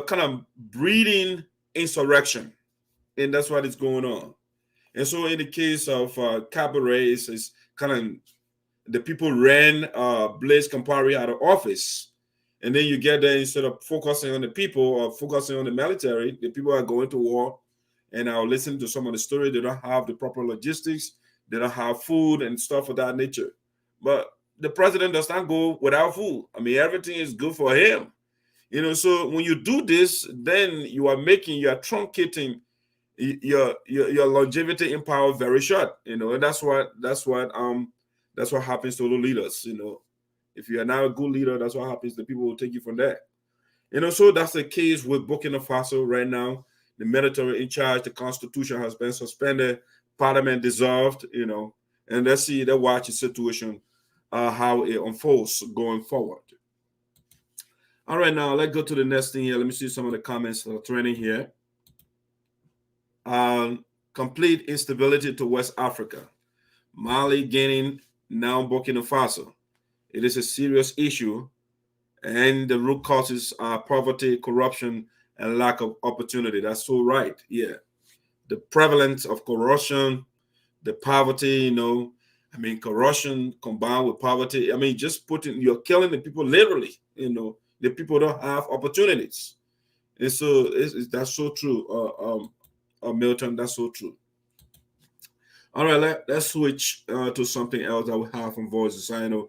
kind of breeding insurrection, and that's what is going on. And so, in the case of Cabaret, it's kind of the people ran Blaise Compaoré out of office, and then you get there, instead of focusing on the people or focusing on the military, the people are going to war. And I'll listen to some of the story. They don't have the proper logistics. They don't have food and stuff of that nature. But the president does not go without food. I mean, everything is good for him. You know, so when you do this, then you are truncating your longevity in power very short. You know, and that's what happens to the leaders. You know, if you are now a good leader, that's what happens. The people will take you from there. You know, so that's the case with Burkina Faso right now. The military in charge, the constitution has been suspended, parliament dissolved, you know, and let's watch the situation, how it unfolds going forward. All right, now let's go to the next thing here. Let me see some of the comments that are trending here. Complete instability to West Africa. Mali gaining, now Burkina Faso. It is a serious issue, and the root causes are poverty, corruption, and lack of opportunity. That's so right. Yeah. The prevalence of corruption, the poverty, you know, I mean, corruption combined with poverty. I mean, you're killing the people literally, you know, the people don't have opportunities. And so that's so true, Milton, that's so true. All right, let's switch to something else that we have from Voice of Sinoe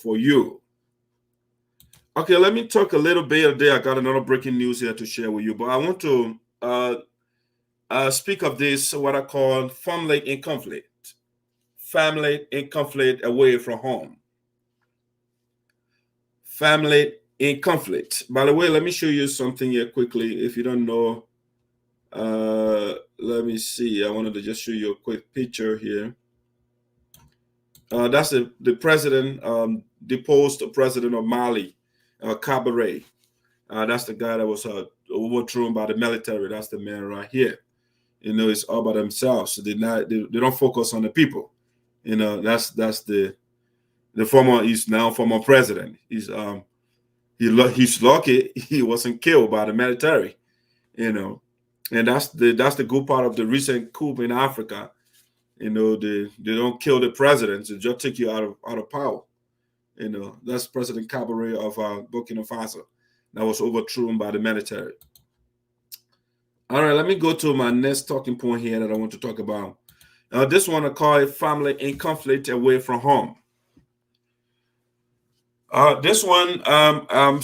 for you. Okay, let me talk a little bit today. I got another breaking news here to share with you, but I want to speak of this, what I call family in conflict. Family in conflict away from home. Family in conflict. By the way, let me show you something here quickly. If you don't know, let me see. I wanted to just show you a quick picture here. That's the president, deposed president of Mali, Cabaret. That's the guy that was overthrown by the military. That's the man right here. You know, it's all by themselves. So they don't focus on the people. You know, that's the former. He's now former president. He's lucky he wasn't killed by the military. You know, and that's the good part of the recent coup in Africa. You know, they don't kill the presidents; they just take you out of power. You know, that's President Cabaret of Burkina Faso that was overthrown by the military. All right, let me go to my next talking point here that I want to talk about. This one I call it family in conflict away from home. This one, I'm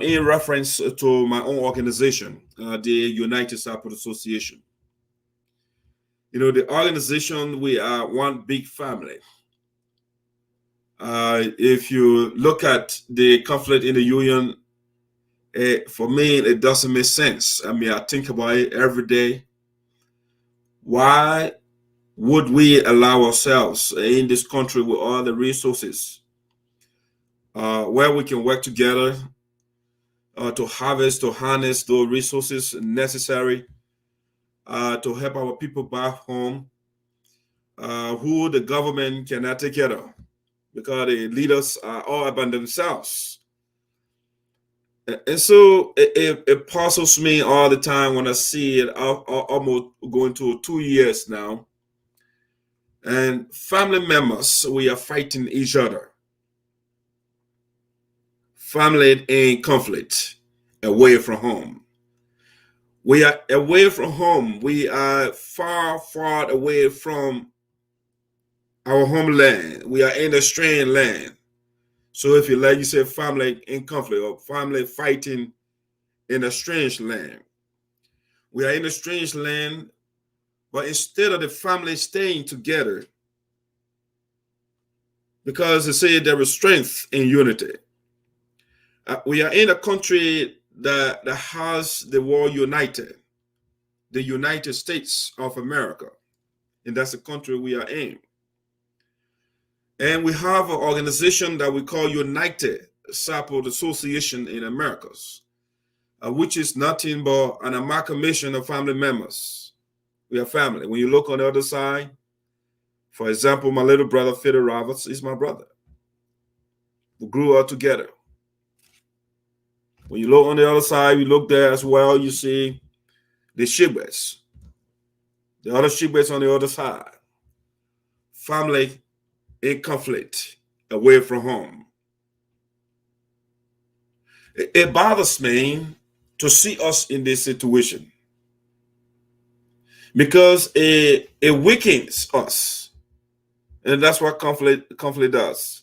in reference to my own organization, the United Support Association. You know, the organization, we are one big family. If you look at the conflict in the union, for me, it doesn't make sense. I mean, I think about it every day. Why would we allow ourselves in this country with all the resources where we can work together to harvest, to harness those resources necessary to help our people back home, who the government cannot take care of because the leaders are all about themselves. And so it puzzles me all the time when I see it almost going to 2 years now. And family members, we are fighting each other. Family in conflict, away from home. We are away from home. We are far, far away from our homeland. We are in a strange land. So if you like, you say family in conflict or family fighting in a strange land. We are in a strange land, but instead of the family staying together, because they say there is strength in unity. We are in a country that has the world united, the United States of America, and that's the country we are in. And we have an organization that we call United Support Association in Americas, which is nothing but an amalgamation of family members. We are family. When you look on the other side, for example, my little brother, Fidel Roberts, is my brother. We grew up together. When you look on the other side, you look there as well, you see the Shibwets. The other Shibwets on the other side. Family in conflict, away from home. It bothers me to see us in this situation because it weakens us. And that's what conflict does.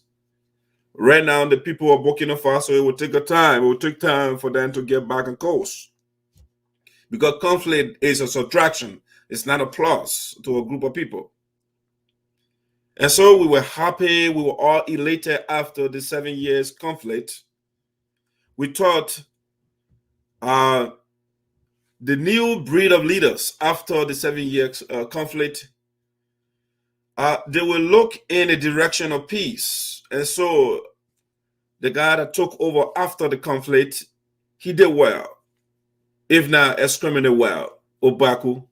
Right now, the people of Burkina Faso, it will take time for them to get back on course. Because conflict is a subtraction. It's not a plus to a group of people. And so we were happy. We were all elated after the 7 years conflict. We thought the new breed of leaders after the 7 years conflict, they will look in the direction of peace. And so the guy that took over after the conflict, he did well, if not extremely well. Obaku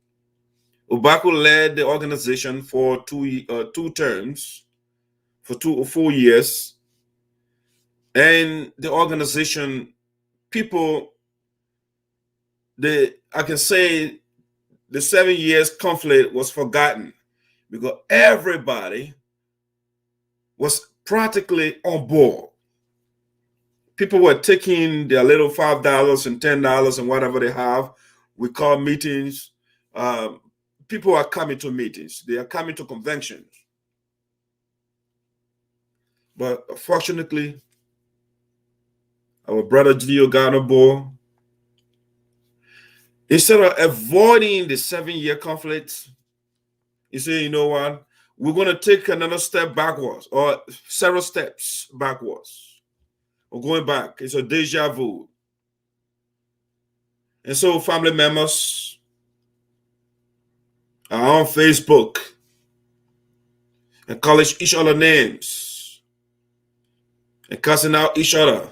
led the organization for two terms, for 2 or 4 years. And the organization, people, I can say the 7 years conflict was forgotten because everybody was practically on board. People were taking their little $5 and $10 and whatever they have. We call meetings. People are coming to meetings. They are coming to conventions. But fortunately, our brother Gio got on board. Instead of avoiding the 7-year conflict, he said, you know what? We're going to take another step backwards or several steps backwards. We're going back. It's a deja vu. And so family members are on Facebook and calling each other names and cussing out each other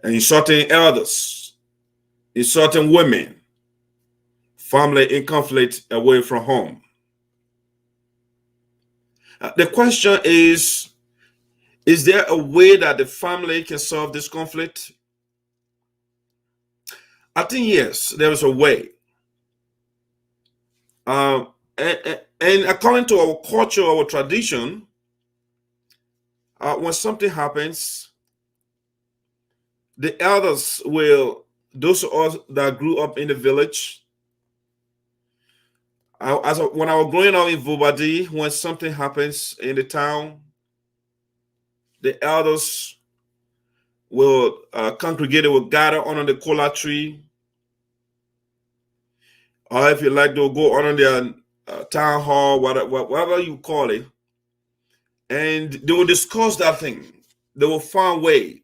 and insulting elders, insulting women, family in conflict away from home. The question is there a way that the family can solve this conflict? I think yes, there is a way. And according to our culture, our tradition, when something happens, the elders will, those of us that grew up in the village, when I was growing up in Vobadi, when something happens in the town, the elders will congregate, they will gather under the kola tree, or if you like, they'll go under their town hall, whatever you call it, and they will discuss that thing. They will find a way.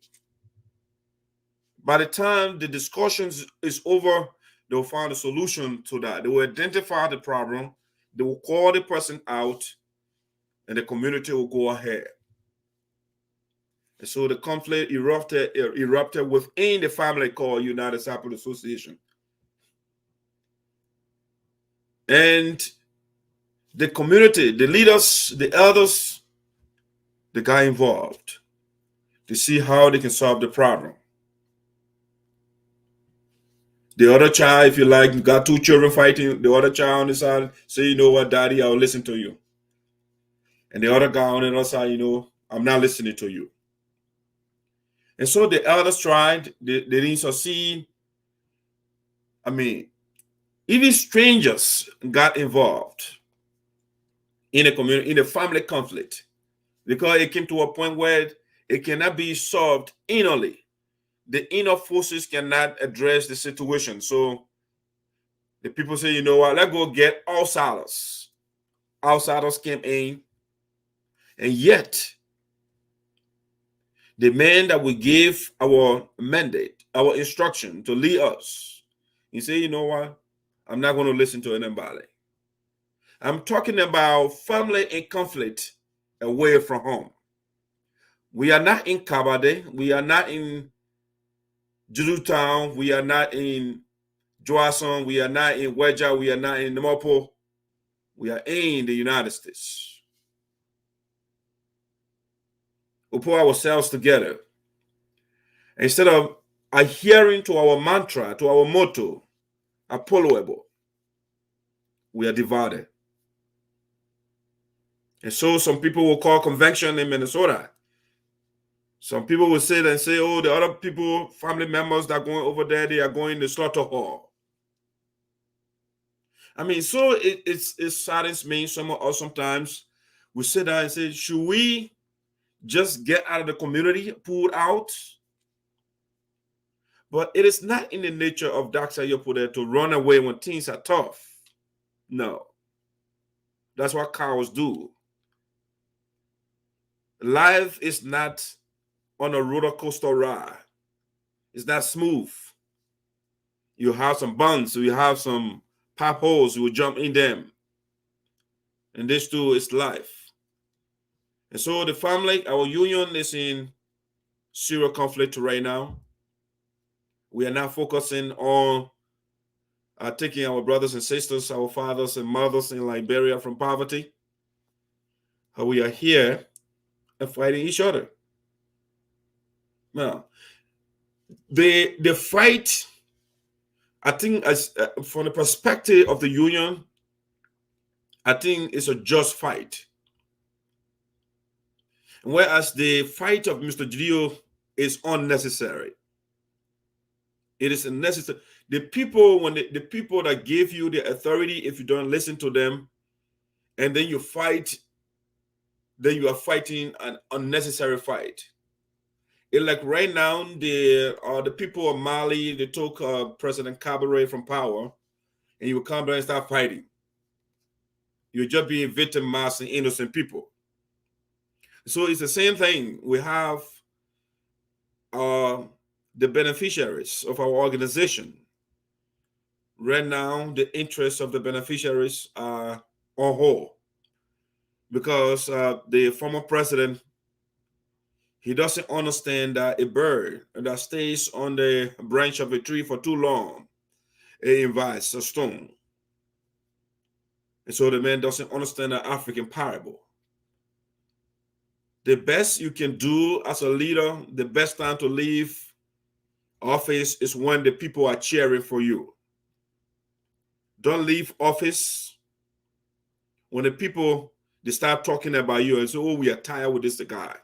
By the time the discussion is over, they will find a solution to that. They will identify the problem, they will call the person out, and the community will go ahead. And so the conflict erupted within the family called United Support Association. And the community, the leaders, the elders, they got involved to see how they can solve the problem. The other child, if you like, you got 2 children fighting, the other child on the side, say, you know what, daddy, I'll listen to you. And the other guy on the other side, I'm not listening to you. And so the elders tried, they didn't succeed. I mean, even strangers got involved in a community, in a family conflict, because it came to a point where it cannot be solved innerly. The inner forces cannot address the situation. So the people say, you know what, let's go get outsiders. Outsiders came in, and yet the man that we gave our mandate, our instruction to lead us, he said, you know what, I'm not going to listen to anybody. I'm talking about family in conflict away from home. We are not in Kabade. We are not in Jurutown. We are not in Joason. We are not in Weja. We are not in Nemopo. We are in the United States. We put ourselves together. Instead of adhering to our mantra, to our motto, Apolloable, we are divided. And so some people will call convention in Minnesota. Some people will sit and say, oh, the other people, family members that are going over there, they are going to slaughter hall. I mean, so it saddens me. Some of us sometimes we sit down and say, should we just get out of the community, pull out? But it is not in the nature of Dr. Yopude to run away when things are tough. No. That's what cows do. Life is not on a roller coaster ride. It's not smooth. You have some bumps, you have some pop holes, you will jump in them. And this too is life. And so the family, our union is in serious conflict right now. We are not focusing on taking our brothers and sisters, our fathers and mothers in Liberia from poverty. We are here and fighting each other. Now, the fight, I think, as from the perspective of the union, I think it's a just fight. Whereas the fight of Mr. Gidio is unnecessary. It is unnecessary. The people, the people that gave you the authority, if you don't listen to them, and then you fight, then you are fighting an unnecessary fight. It's like right now, the people of Mali, they took President Kabore from power, and you will come there and start fighting. You're just being victimizing innocent people. So it's the same thing. We have the beneficiaries of our organization. Right now, the interests of the beneficiaries are on hold because the former president, he doesn't understand that a bird that stays on the branch of a tree for too long, it invites a stone. And so the man doesn't understand the African parable. The best you can do as a leader, the best time to leave office is when the people are cheering for you. Don't leave office when the people, they start talking about you and say, oh, we are tired with this guy.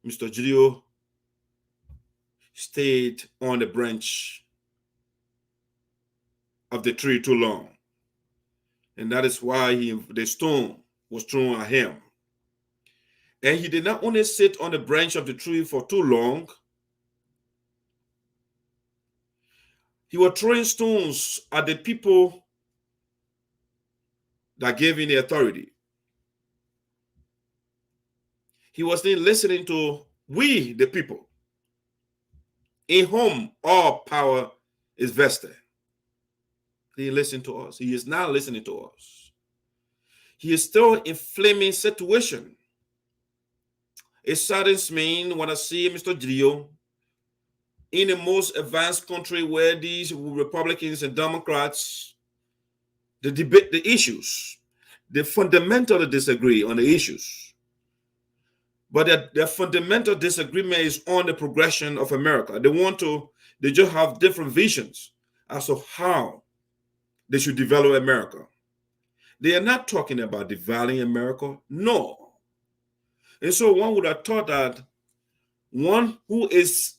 Mr. Gidio stayed on the branch of the tree too long. And that is why the stone was thrown at him. And he did not only sit on the branch of the tree for too long, he was throwing stones at the people that gave him the authority. He was then listening to we, the people, in whom all power is vested. He didn't listen to us. He is not listening to us. He is still inflaming situation. It saddens me when I see Mr. Gidio in the most advanced country where these Republicans and Democrats, the debate, the issues, they fundamentally disagree on the issues. But their fundamental disagreement is on the progression of America. They just have different visions as to how they should develop America. They are not talking about devaluing America. No. And so one would have thought that one who is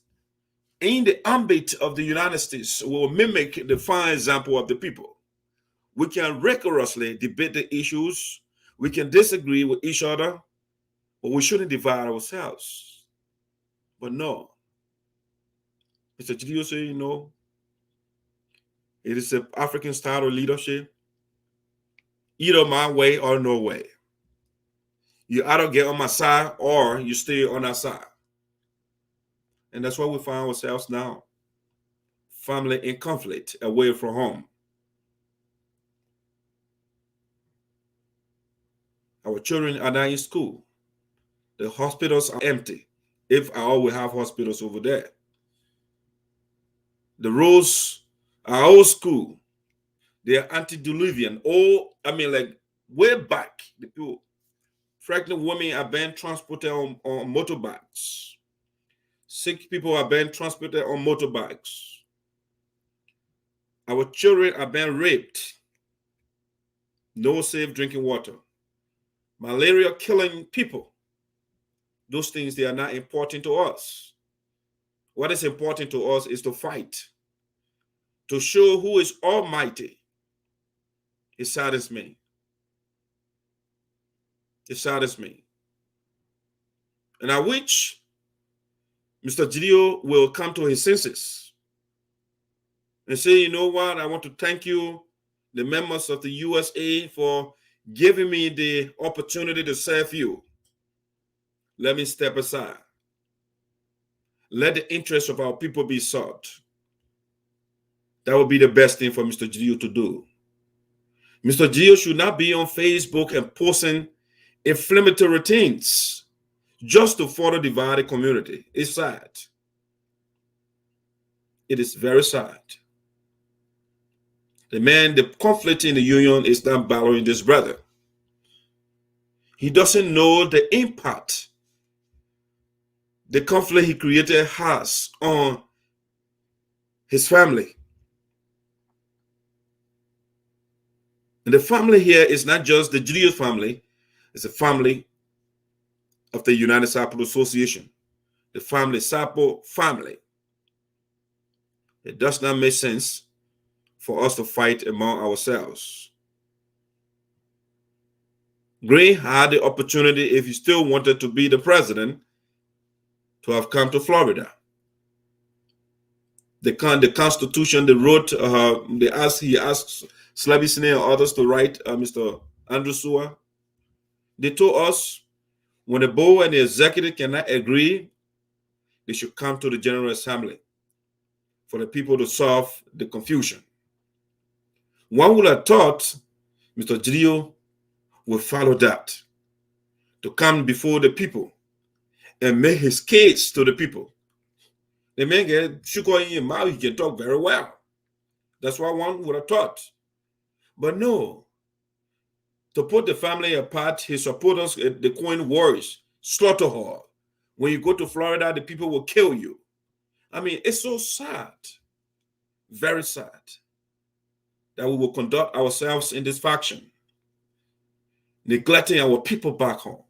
in the ambit of the United States will mimic the fine example of the people. We can rigorously debate the issues. We can disagree with each other, but we shouldn't divide ourselves. But no. Mr. Gidio said, you know, it is an African style of leadership. Either my way or no way. You either get on my side or you stay on our side. And that's why we find ourselves now. Family in conflict, away from home. Our children are not in school. The hospitals are empty, if at all we have hospitals over there. The roads are old school. They are antediluvian. Like way back, the people, pregnant women are being transported on motorbikes. Sick people are being transported on motorbikes. Our children are being raped. No safe drinking water. Malaria killing people. Those things, they are not important to us. What is important to us is to fight, to show who is almighty. It saddens me. It saddens me. And I wish Mr. Gidio will come to his senses and say, you know what, I want to thank you, the members of the USAA, for giving me the opportunity to serve you. Let me step aside. Let the interests of our people be sought. That would be the best thing for Mr. Gidio to do. Mr. Gidio should not be on Facebook and posting inflammatory things just to further divide the community. It's sad. It is very sad. The conflict in the union is not bothering this brother. He doesn't know the impact the conflict he created has on his family. And the family here is not just the Gidio family, it's a family of the United Sapo Association, the family Sapo family. It does not make sense for us to fight among ourselves. Gray had the opportunity, if he still wanted to be the president, to have come to Florida. The Constitution, they wrote, he asked Slaby Sinoe and others to write, Mr. Andrew Sua. They told us when the board and the executive cannot agree, they should come to the General Assembly for the people to solve the confusion. One would have thought Mr. Gidio would follow that, to come before the people and make his case to the people. The man get sugar in your mouth, he can talk very well. That's what one would have thought. But no, to put the family apart, his supporters, the coin words, slaughter her. When you go to Florida, the people will kill you. I mean, it's so sad, very sad, that we will conduct ourselves in this faction, neglecting our people back home.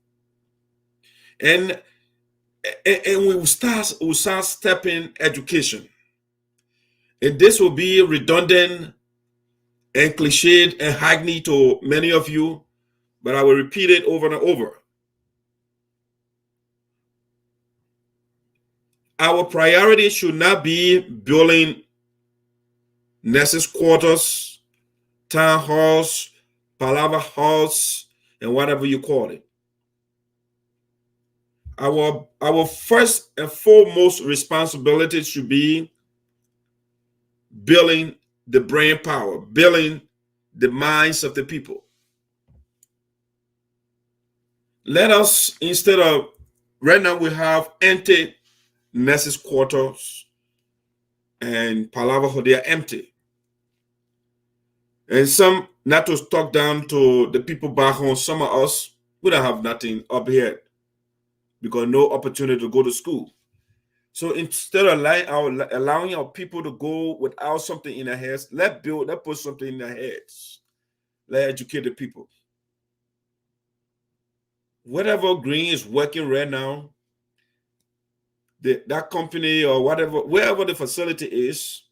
And we will start stepping education. And this will be redundant and cliched and hackneyed to many of you, but I will repeat it over and over. Our priority should not be building nurses' quarters, town halls, palaver halls, and whatever you call it. Our first and foremost responsibility should be building the brain power, building the minds of the people. Let us, instead of, right now we have empty nurses' quarters and palaver, they are empty. And some, not to talk down to the people back home, some of us, we don't have nothing up here because no opportunity to go to school. So instead of allowing our people to go without something in their heads, let's put something in their heads. Let's educate the people. Whatever Green is working right now, that company or whatever, wherever the facility is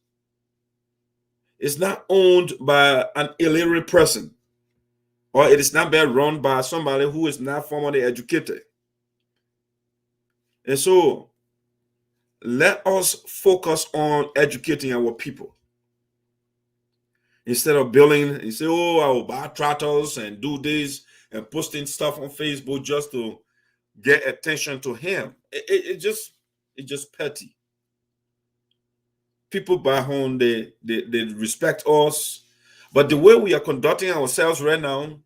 not owned by an illiterate person, or it is not being run by somebody who is not formally educated. And so let us focus on educating our people. Instead of building and say, oh, I will buy tractors and do this and posting stuff on Facebook just to get attention to him. It's just petty. People back home, they respect us. But the way we are conducting ourselves right now,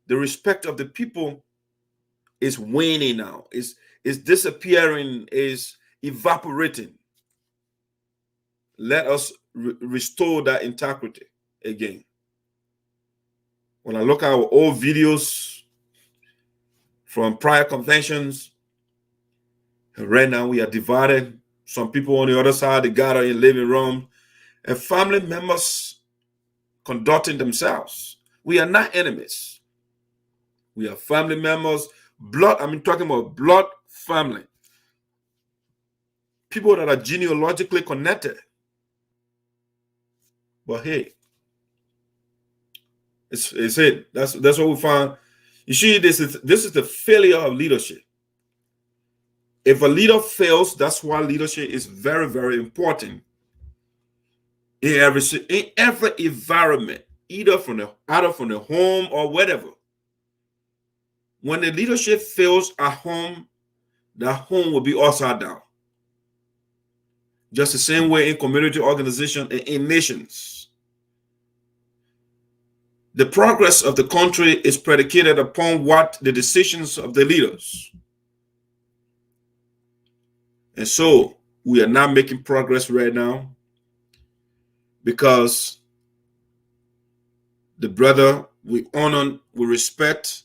the respect of the people is waning now, is disappearing, is evaporating. Let us restore that integrity again. When I look at our old videos from prior conventions, right now we are divided. Some people on the other side, they gather in living room, and family members conducting themselves. We are not enemies. We are family members, blood. I'm talking about blood family. People that are genealogically connected. But hey, it's it. That's what we find. You see, this is the failure of leadership. If a leader fails, that's why leadership is very, very important in every environment, either from the home or whatever. When the leadership fails at home, that home will be upside down. Just the same way in community organization and in nations. The progress of the country is predicated upon what the decisions of the leaders. And so we are not making progress right now because the brother we honor, we respect,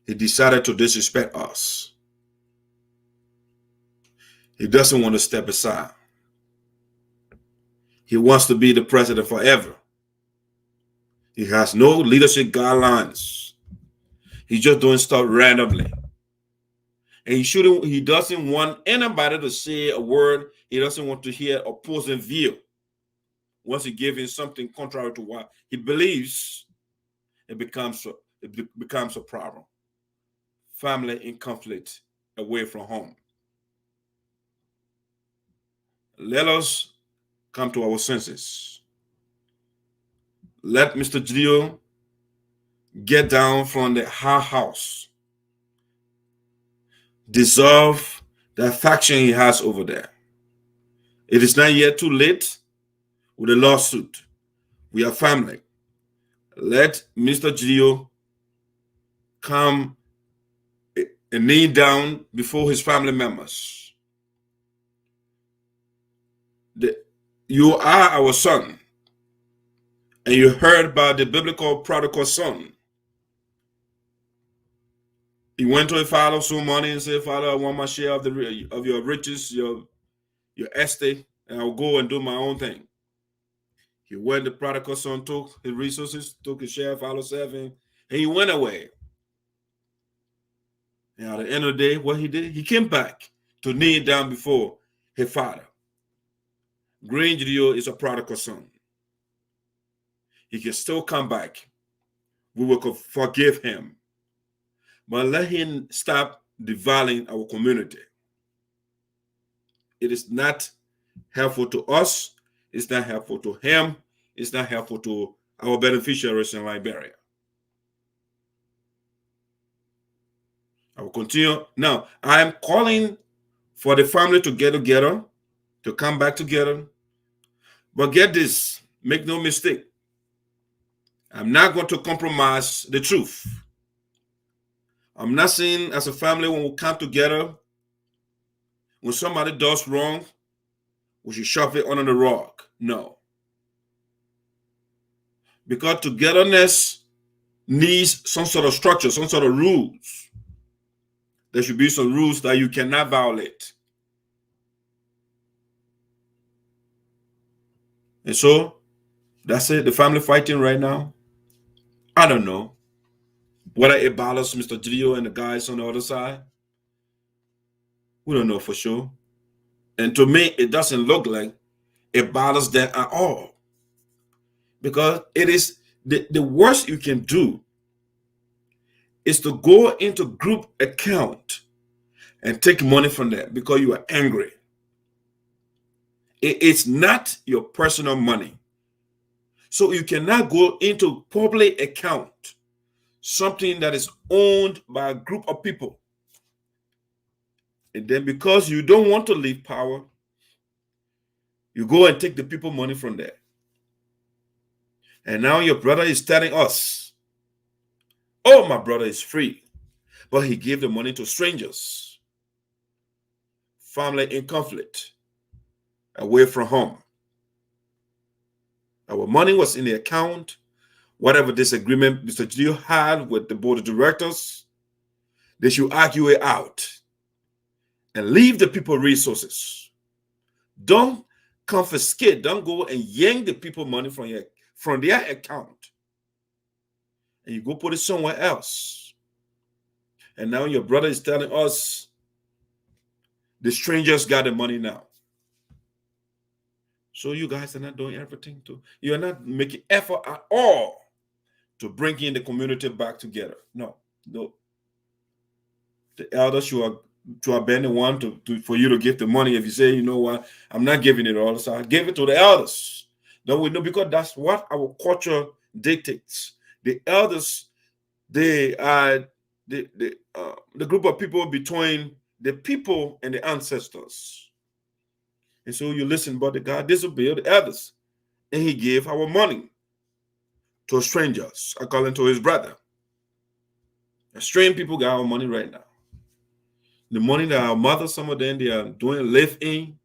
he decided to disrespect us. He doesn't want to step aside. He wants to be the president forever. He has no leadership guidelines. He's just doing stuff randomly. And he doesn't want anybody to say a word. He doesn't want to hear opposing view. Once he gives him something contrary to what he believes, it becomes a problem. Family in conflict away from home. Let us come to our senses. Let Mr. Gio get down from the high house. Dissolve the faction he has over there. It is not yet too late with a lawsuit. We are family. Let Mr. Gio come and kneel down before his family members. You are our son. And you heard about the biblical prodigal son. He went to his father, some money, and said, Father, I want my share of your riches, your estate, and I'll go and do my own thing. He went, the prodigal son took his resources, took his share, followed serving, and he went away. And at the end of the day, what he did, he came back to kneel down before his father. Green Gideon is a prodigal son. He can still come back. We will forgive him. But let him stop devaluing our community. It is not helpful to us. It's not helpful to him. It's not helpful to our beneficiaries in Liberia. I will continue. Now, I am calling for the family to get together, to come back together. But get this, make no mistake. I'm not going to compromise the truth. I'm not saying as a family when we come together, when somebody does wrong, we should shove it under the rug. No. Because togetherness needs some sort of structure, some sort of rules. There should be some rules that you cannot violate. And so, That's it. The family fighting right now. I don't know whether it bothers Mr. Gio and the guys on the other side. We don't know for sure. And to me, it doesn't look like it bothers them at all. Because it is the worst you can do is to go into group account and take money from that because you are angry. It's not your personal money. So you cannot go into public account, something that is owned by a group of people. And then because you don't want to leave power, you go and take the people money from there. And now your brother is telling us, oh, my brother is free, but he gave the money to strangers, family in conflict, away from home. Our money was in the account. Whatever disagreement Mr. Gio had with the board of directors, they should argue it out and leave the people resources. Don't confiscate. Don't go and yank the people money from their account and you go put it somewhere else. And now your brother is telling us the strangers got the money now. So you guys are not doing everything you're not making effort at all to bring in the community back together. No. The elders should have been the one for you to give the money. If you say, you know what, I'm not giving it all, so I give it to the elders. No, we know, because that's what our culture dictates. The elders, they are the group of people between the people and the ancestors. And so you listen, but the God disobeyed the elders, and he gave our money to strangers, according to his brother. The strange people got our money right now. The money that our mothers, some of them, they are doing live-in.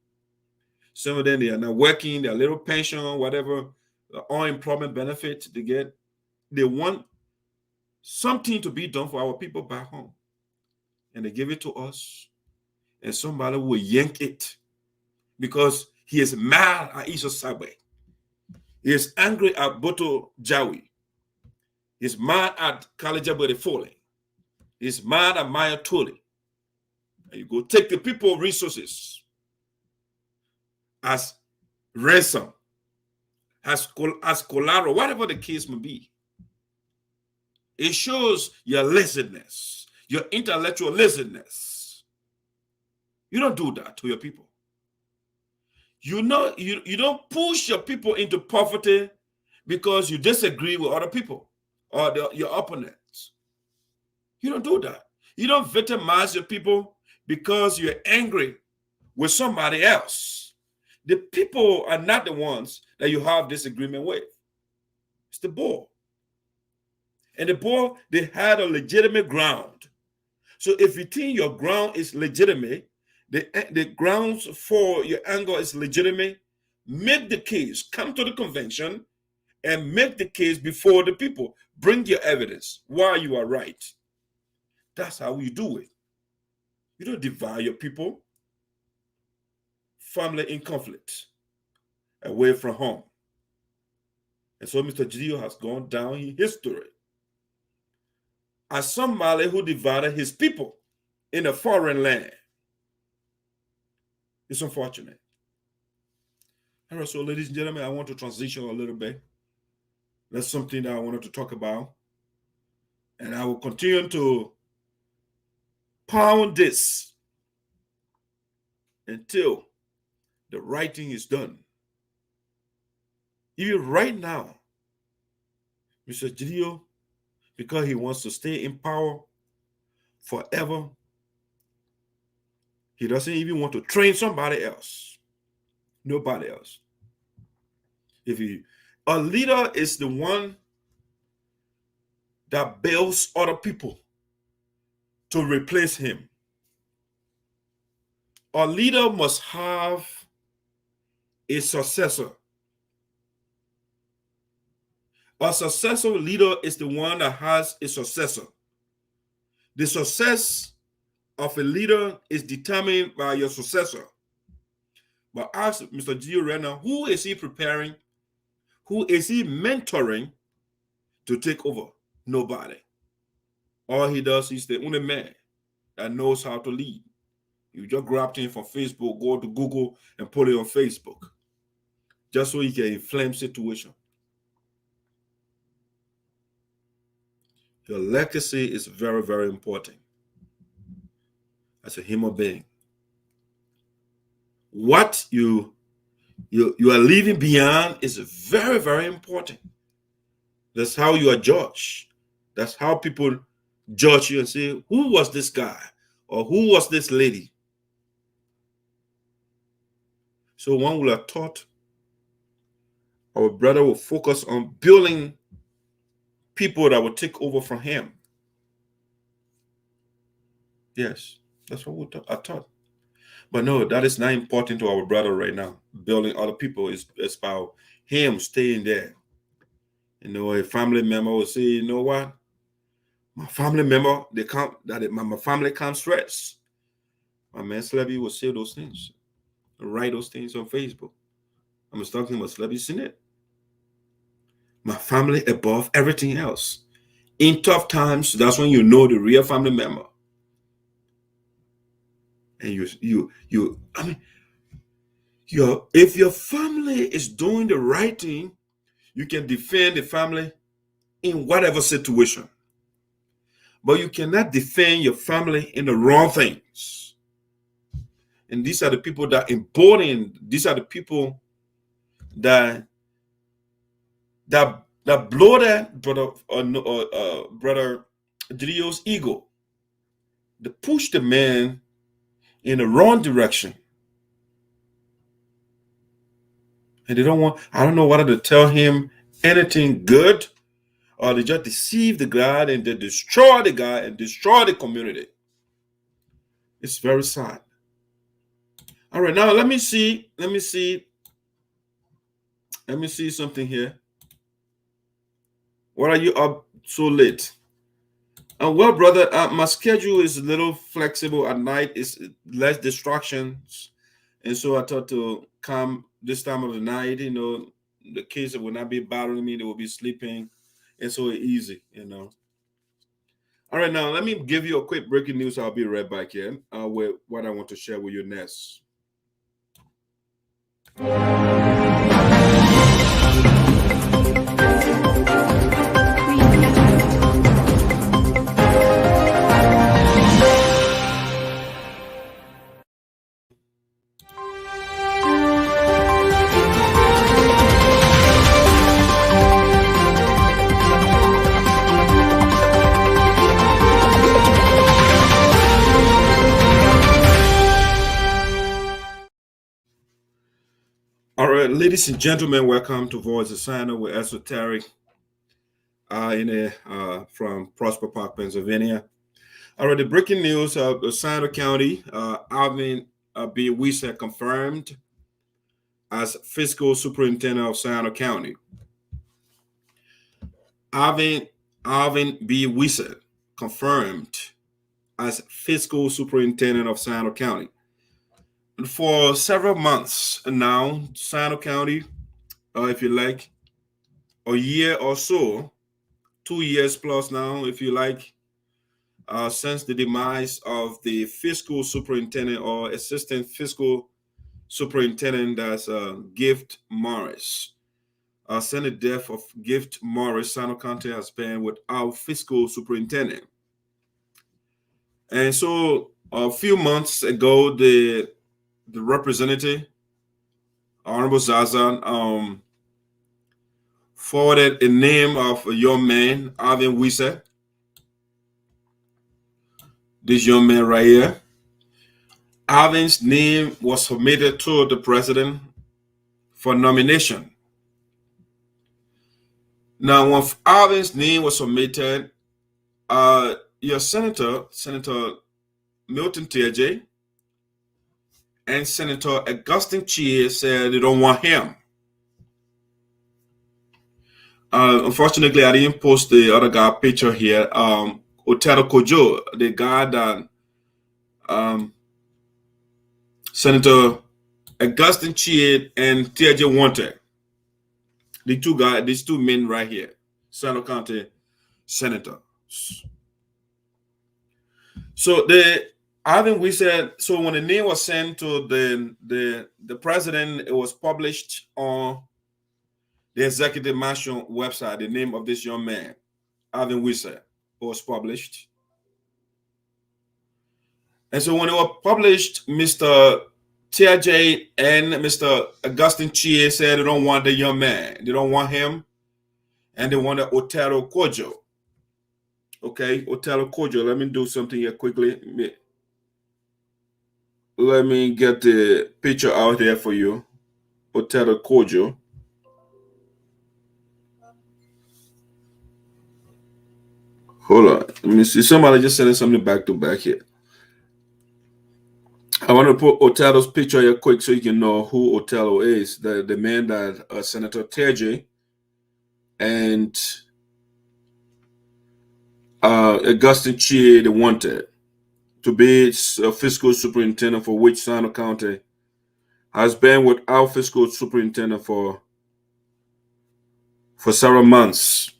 Some of them, they are not working, their little pension, whatever, the unemployment benefit they get. They want something to be done for our people back home. And they give it to us, and somebody will yank it because he is mad at ESOTERIC. He is angry at Boto Jawi. He's mad at Kalejabere Foley. He's mad at Maya Tuli. And you go take the people resources as ransom, as collateral, whatever the case may be. It shows your laziness, your intellectual laziness. You don't do that to your people. You know, you don't push your people into poverty because you disagree with other people or your opponents. You don't do that. You don't victimize your people because you're angry with somebody else. The people are not the ones that you have disagreement with. It's the board. And the board, they had a legitimate ground. So if you think your ground is legitimate, the grounds for your anger is legitimate, make the case, come to the convention and make the case before the people. Bring your evidence why you are right. That's how you do it. You don't divide your people. Family in conflict, away from home. And so Mr. Gio has gone down in history as somebody who divided his people in a foreign land. It's unfortunate. All right, so ladies and gentlemen, I want to transition a little bit. That's something that I wanted to talk about. And I will continue to pound this until the writing is done. Even right now, Mr. Gio, because he wants to stay in power forever, he doesn't even want to train somebody else. Nobody else. A leader is the one that builds other people to replace him. A leader must have a successor. A successful leader is the one that has a successor. The success of a leader is determined by your successor. But ask Mr. Gio right now, who is he preparing Who is he mentoring to take over? Nobody. All he does is the only man that knows how to lead. You just grab him from Facebook, go to Google and put it on Facebook, just so he can inflame situation. Your legacy is very, very important as a human being. What you are leaving behind is very, very important. That's how you are judged. That's how people judge you and say, who was this guy or who was this lady? So one will have thought our brother will focus on building people that will take over from him. Yes, that's what I thought. But no, that is not important to our brother right now. Building other people is about him staying there. You know, a family member will say, you know what? My family member, my family can't stress. My man Slebby will say those things, write those things on Facebook. I'm just talking about Slebby, seen it. My family above everything else. In tough times, that's when you know the real family member. And if your family is doing the right thing, you can defend the family in whatever situation. But you cannot defend your family in the wrong things. And these are the people that embolden. These are the people that blow that brother Drio's ego. They push the man in the wrong direction. And they don't want, I don't know whether to tell him anything good or they just deceive the guy and they destroy the guy and destroy the community. It's very sad. All right, now let me see something here. Why are you up so late? Well, brother, my schedule is a little flexible at night. It's less distractions. And so I thought to come this time of the night, you know, the kids will not be bothering me. They will be sleeping. And so it's easy, you know. All right, now let me give you a quick breaking news. I'll be right back here with what I want to share with you next. All right, ladies and gentlemen, welcome to Voice of Sinoe with ESOTERIC from Prosper Park, Pennsylvania. All right, the breaking news of Sinoe County, Alvin B. Wesseh confirmed as Fiscal Superintendent of Sinoe County. Alvin B. Wesseh confirmed as Fiscal Superintendent of Sinoe County. For several months now, Sinoe County, if you like, a year or so, 2 years plus now, if you like, since the demise of the fiscal superintendent or assistant fiscal superintendent, that's Gift Morris. Since the death of Gift Morris, Sinoe County has been without fiscal superintendent. And so a few months ago, the representative, Honorable Zaza, forwarded a name of a young man, Alvin Wesseh. This young man right here. Alvin's name was submitted to the president for nomination. Now, when Alvin's name was submitted, your Senator Milton Tiaje, and Senator Augustine Chie said they don't want him. Unfortunately, I didn't post the other guy picture here. Otero Kojo, the guy that Senator Augustine Chie and Tiaje wanted. The two guys, these two men right here, Sinoe County senators. So Alvin, we said, so when the name was sent to the president, it was published on the executive mansion website. The name of this young man, Alvin Wesseh, was published. And so when it was published, Mr. TJ and Mr. Augustine Chie said they don't want the young man. They don't want him. And they want Otero Kojo. Okay, Otero Kojo. Let me do something here quickly. Let me get the picture out there for you. Otero Kojo. Hold on. Let me see. Somebody just sending something back to back here. I want to put Otelo's picture here quick so you can know who Otelo is. The man that Senator TJ and Augustine Chie they wanted to be a fiscal superintendent, for which Sinoe County has been without fiscal superintendent for several months.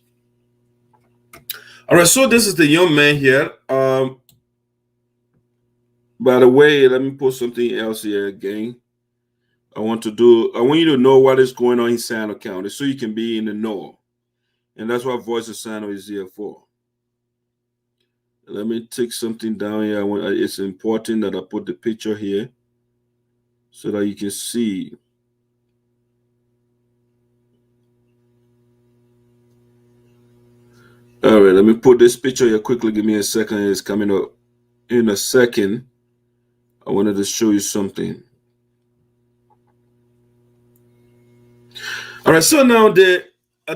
All right, so this is the young man here. By the way, let me put something else here again. I want you to know what is going on in Sinoe County so you can be in the know. And that's what Voice of Sinoe is here for. Let me take something down here. It's important that I put the picture here so that you can see. All right, let me put this picture here quickly. Give me a second. It's coming up in a second. I wanted to show you something. All right, so now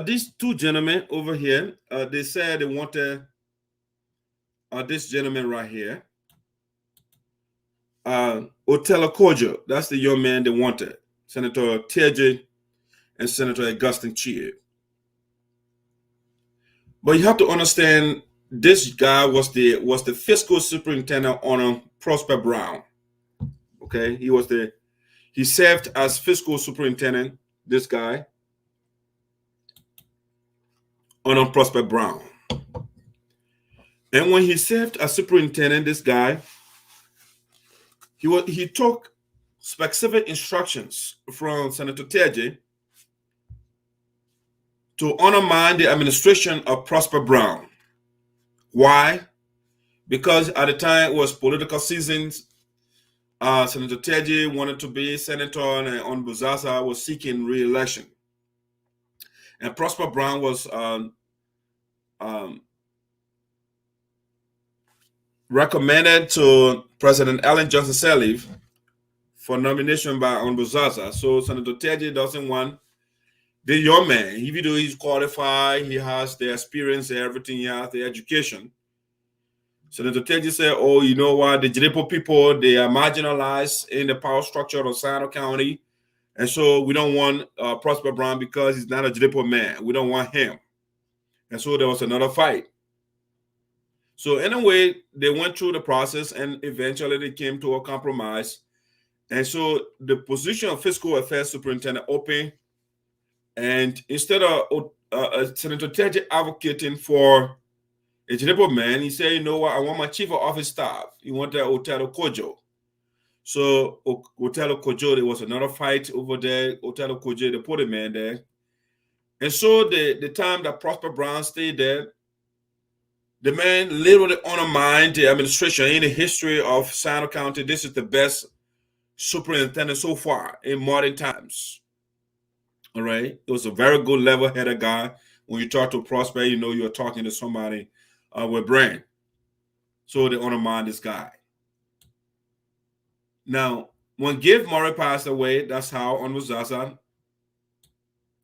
these two gentlemen over here, they said they wanted this gentleman right here, Otelo Kojo. That's the young man they wanted, Senator TJ and Senator Augustine Chie. But you have to understand, this guy was the fiscal superintendent on Prosper Brown. Okay, he served as fiscal superintendent, this guy, on Prosper Brown. And when he served as superintendent, this guy, he took specific instructions from Senator TJ to undermine the administration of Prosper Brown. Why? Because at the time it was political seasons. Senator TJ wanted to be senator, and on Buzaza was seeking re-election. And Prosper Brown was recommended to President Ellen Johnson Sirleaf for nomination by Buzaza. So Senator TJ doesn't want the young man, even though he's qualified, he has the experience, everything, he has the education. Senator TJ said, oh, you know what, the Jiripo people, they are marginalized in the power structure of Sinoe County. And so we don't want Prosper Brown because he's not a Jiripo man. We don't want him. And so there was another fight. So anyway, they went through the process and eventually they came to a compromise. And so the position of fiscal affairs superintendent opened. And instead of Senator TJ advocating for a Jiripo man, he said, you know what, I want my chief of office staff. He wanted Otero Kojo. So Otero Kojo, there was another fight over there. Otero Kojo, they put a man there. And so the time that Prosper Brown stayed there, the man literally undermined the administration in the history of Sinoe County. This is the best superintendent so far in modern times. All right. It was a very good level-headed guy. When you talk to Prosper, you know you're talking to somebody with brain. So they undermined this guy. Now, when Give Murray passed away, that's how Onwuzaza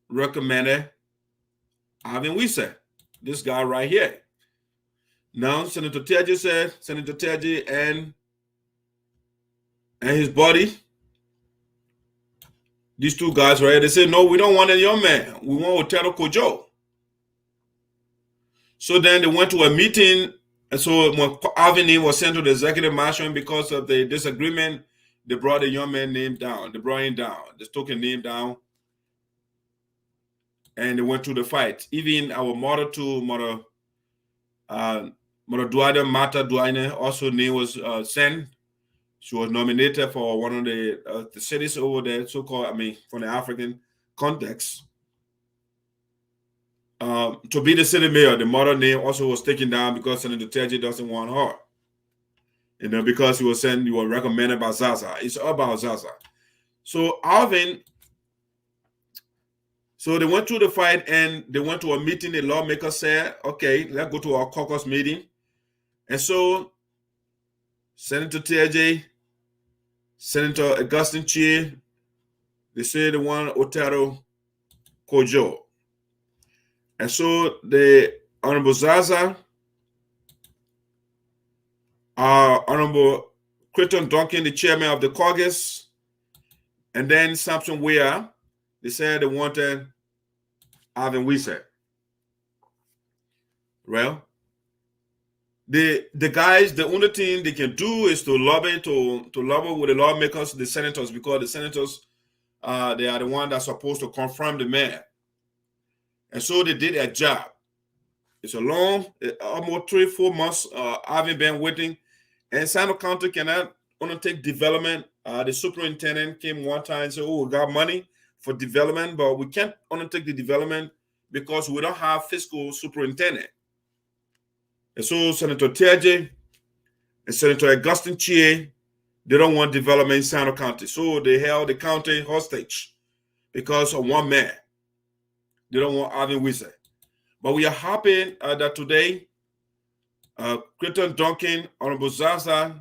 recommended Alvin Wesseh, this guy right here. Now, Senator TJ said, Senator TJ and his buddy, these two guys right here, they said, no, we don't want a young man. We want Otero Kojo. So then they went to a meeting. And so when Alvin was sent to the executive mansion because of the disagreement, they brought the young man name down. They brought him down. They took his name down. and they went through the fight. Even our mother too, Mother Duada Mata Duane, also name was sent. She was nominated for one of the cities over there, so-called, I mean, from the African context, to be the city mayor. The mother name also was taken down because Senator Terje doesn't want her. You know, because he was saying you were recommended by Zaza. It's about Zaza. So Alvin, so they went through the fight and they went to a meeting. The lawmakers said, okay, let's go to our caucus meeting. And so Senator Terje, Senator Augustine Chie, they say the one Otero Kojo. And so the Honorable Zaza, Honorable Creighton Duncan, the chairman of the caucus, and then Samson Ware, they said they wanted Alvin Wesseh. Well, the guys, the only thing they can do is to lobby with the lawmakers, the senators, because the senators, they are the one that's supposed to confirm the mayor. And so they did their job. It's a long, almost 3-4 months, having been waiting. And Sinoe County cannot undertake development. The superintendent came one time and said, oh, we got money for development, but we can't undertake the development because we don't have fiscal superintendent. And so Senator Terje and Senator Augustine Chie, they don't want development in Sinoe County. So they held the county hostage because of one man. They don't want Alvin Wesseh. But we are happy that today, Creighton Duncan, Honorable Zaza,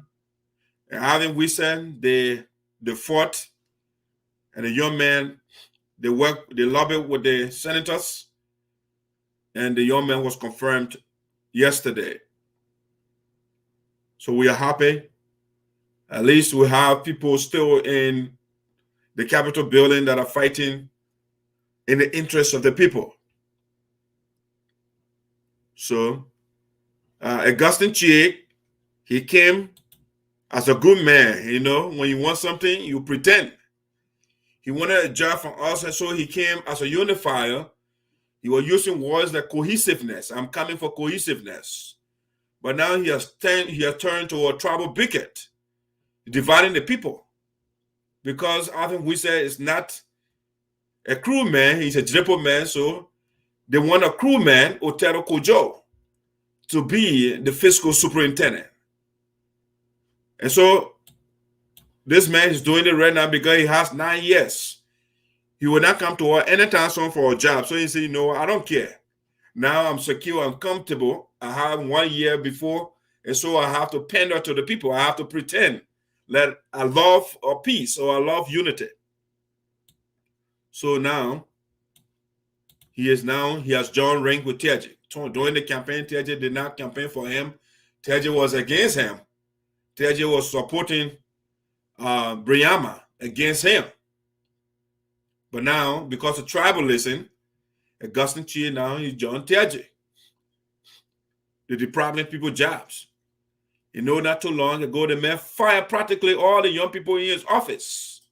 and Alvin Wesseh, they fought, and the young man, they lobbied with the senators, and the young man was confirmed yesterday. So we are happy. At least we have people still in the Capitol building that are fighting in the interest of the people. So Augustine Chie, he came as a good man. You know, when you want something, you pretend. He wanted a job from us, and so he came as a unifier. He was using words like cohesiveness. I'm coming for cohesiveness. But now he has turned to a tribal bigot, dividing the people. Because Alvin Wesseh is not a crew man, he's a dripple man, so they want a crew man, Otero Kojo, to be the fiscal superintendent. And so this man is doing it right now because he has 9 years. He will not come to her anytime soon for a job. So he said, no, I don't care. Now I'm secure, I'm comfortable. I have 1 year before, and so I have to pander to the people. I have to pretend that I love peace or I love unity. So now he has joined rank with Terje. During the campaign, Terje did not campaign for him. Terje was against him. Terje was supporting Briama against him. But now, because of tribalism, Augustine Chie now he joined Terje. They depriving people jobs. You know, not too long ago, the man fired practically all the young people in his office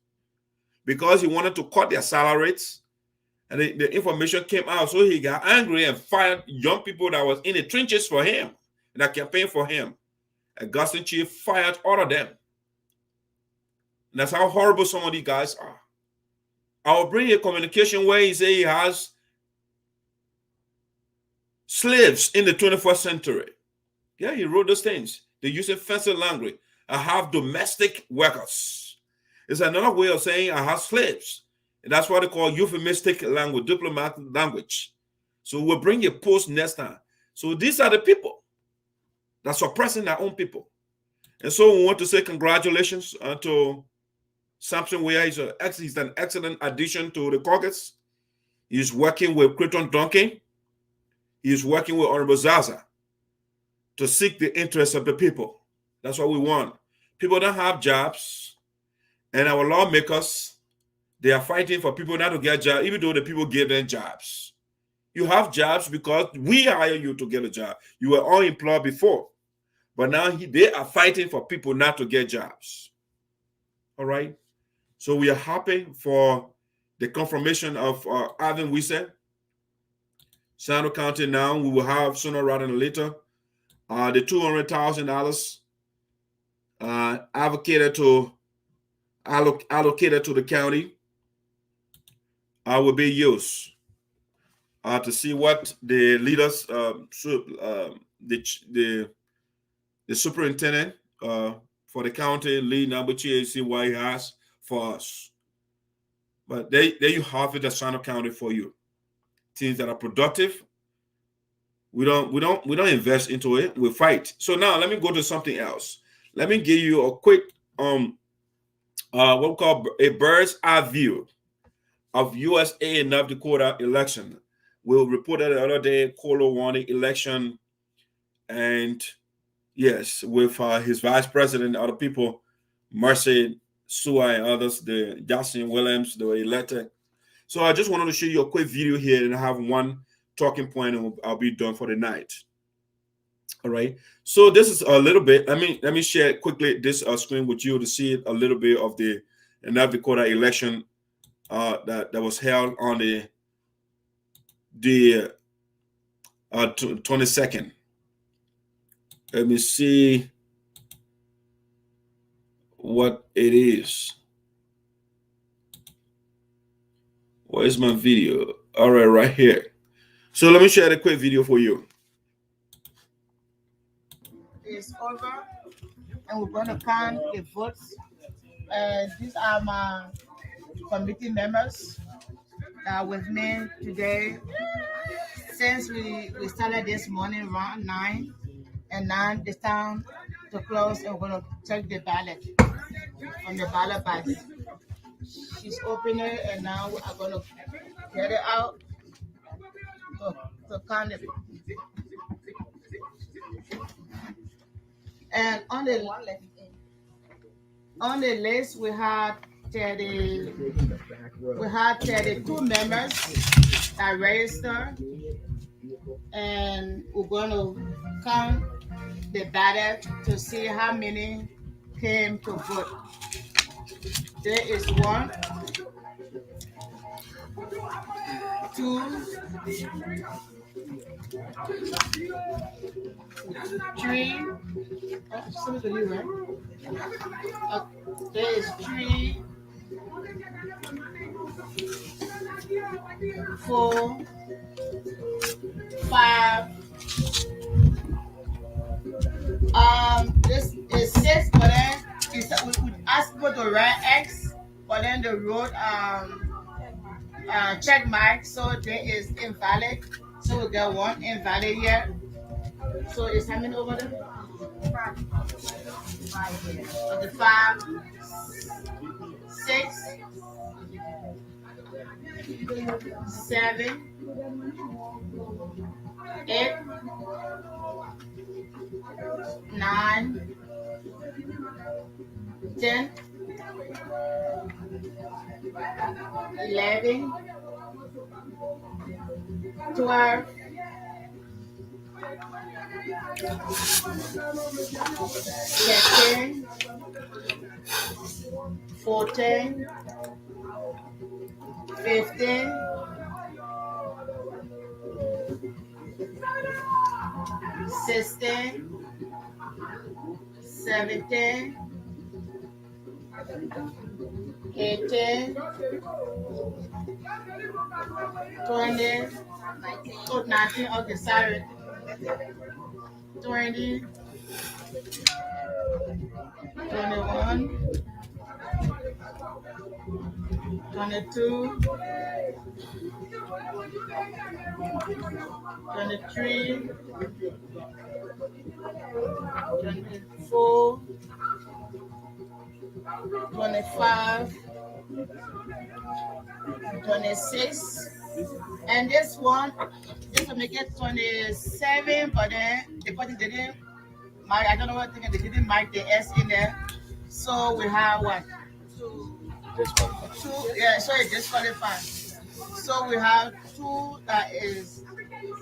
because he wanted to cut their salaries. And the information came out, so he got angry and fired young people that was in the trenches for him, that campaigned for him. Augustine Chie fired all of them. And that's how horrible some of these guys are. I will bring a communication where he say he has slaves in the 21st century. Yeah, he wrote those things. They use a fancy language. I have domestic workers. It's another way of saying I have slaves. And that's what they call euphemistic language, diplomatic language. So we'll bring a post next time. So these are the people that's oppressing their own people. And so we want to say congratulations to Samson Ware. He's an excellent addition to the caucus. He's working with Creighton Duncan. He's working with Honorable Zaza to seek the interests of the people. That's what we want. People don't have jobs, and our lawmakers, they are fighting for people not to get jobs, even though the people give them jobs. You have jobs because we hire you to get a job. You were unemployed before, but now they are fighting for people not to get jobs. All right? So we are happy for the confirmation of Alvin Wesseh Sinoe County now, we will have sooner rather than later. The $200,000 allocated to the county will be used to see what the leaders, the superintendent for the county, lead number see what he has for us. But there you have it, the Sinoe County for you. Things that are productive. We don't invest into it. We fight. So now let me go to something else. Let me give you a quick what we call a bird's eye view of USAA and North Dakota election. We reported the other day, Colo won the election, and yes, with his vice president, other people, Mercy, Sua, and others, the Johnson Williams, they were elected. So I just wanted to show you a quick video here, and I have one talking point, and I'll be done for the night. All right. So this is a little bit. Let me share quickly this screen with you to see a little bit of the North Dakota election that was held on the 22nd. Let me see what it is. Where's my video? All right, right here. So let me share a quick video for you. It's over, and we're going to count the votes. These are my committee members that are with me today. Since we started this morning around 9, and now it's time to close, and we're going to take the ballot from the ballot box. She's opening it, and now we are going to get it out to count it. And on the list, we had 32 members that registered, and we're going to count the ballot to see how many came to vote. There is 1, 2, 3. There is 3, 4, 5. This is 6, but then we ask people to write X, but then the road check mark, so there is invalid. So we got 1 invalid here. So it's how many over there? 5. Okay, 5, 6, 7, 8, 9, 10, 11, 12, 13, 14, 15, 16, 17, 18, 20, 19, okay, sorry. 20, 21, 22, 23, 24, 25, 26, and this one, this will make it 27, but then because they didn't mark, I don't know what they didn't mark the S in there, so we have what? 2, yeah, so it's disqualified. So we have 2 that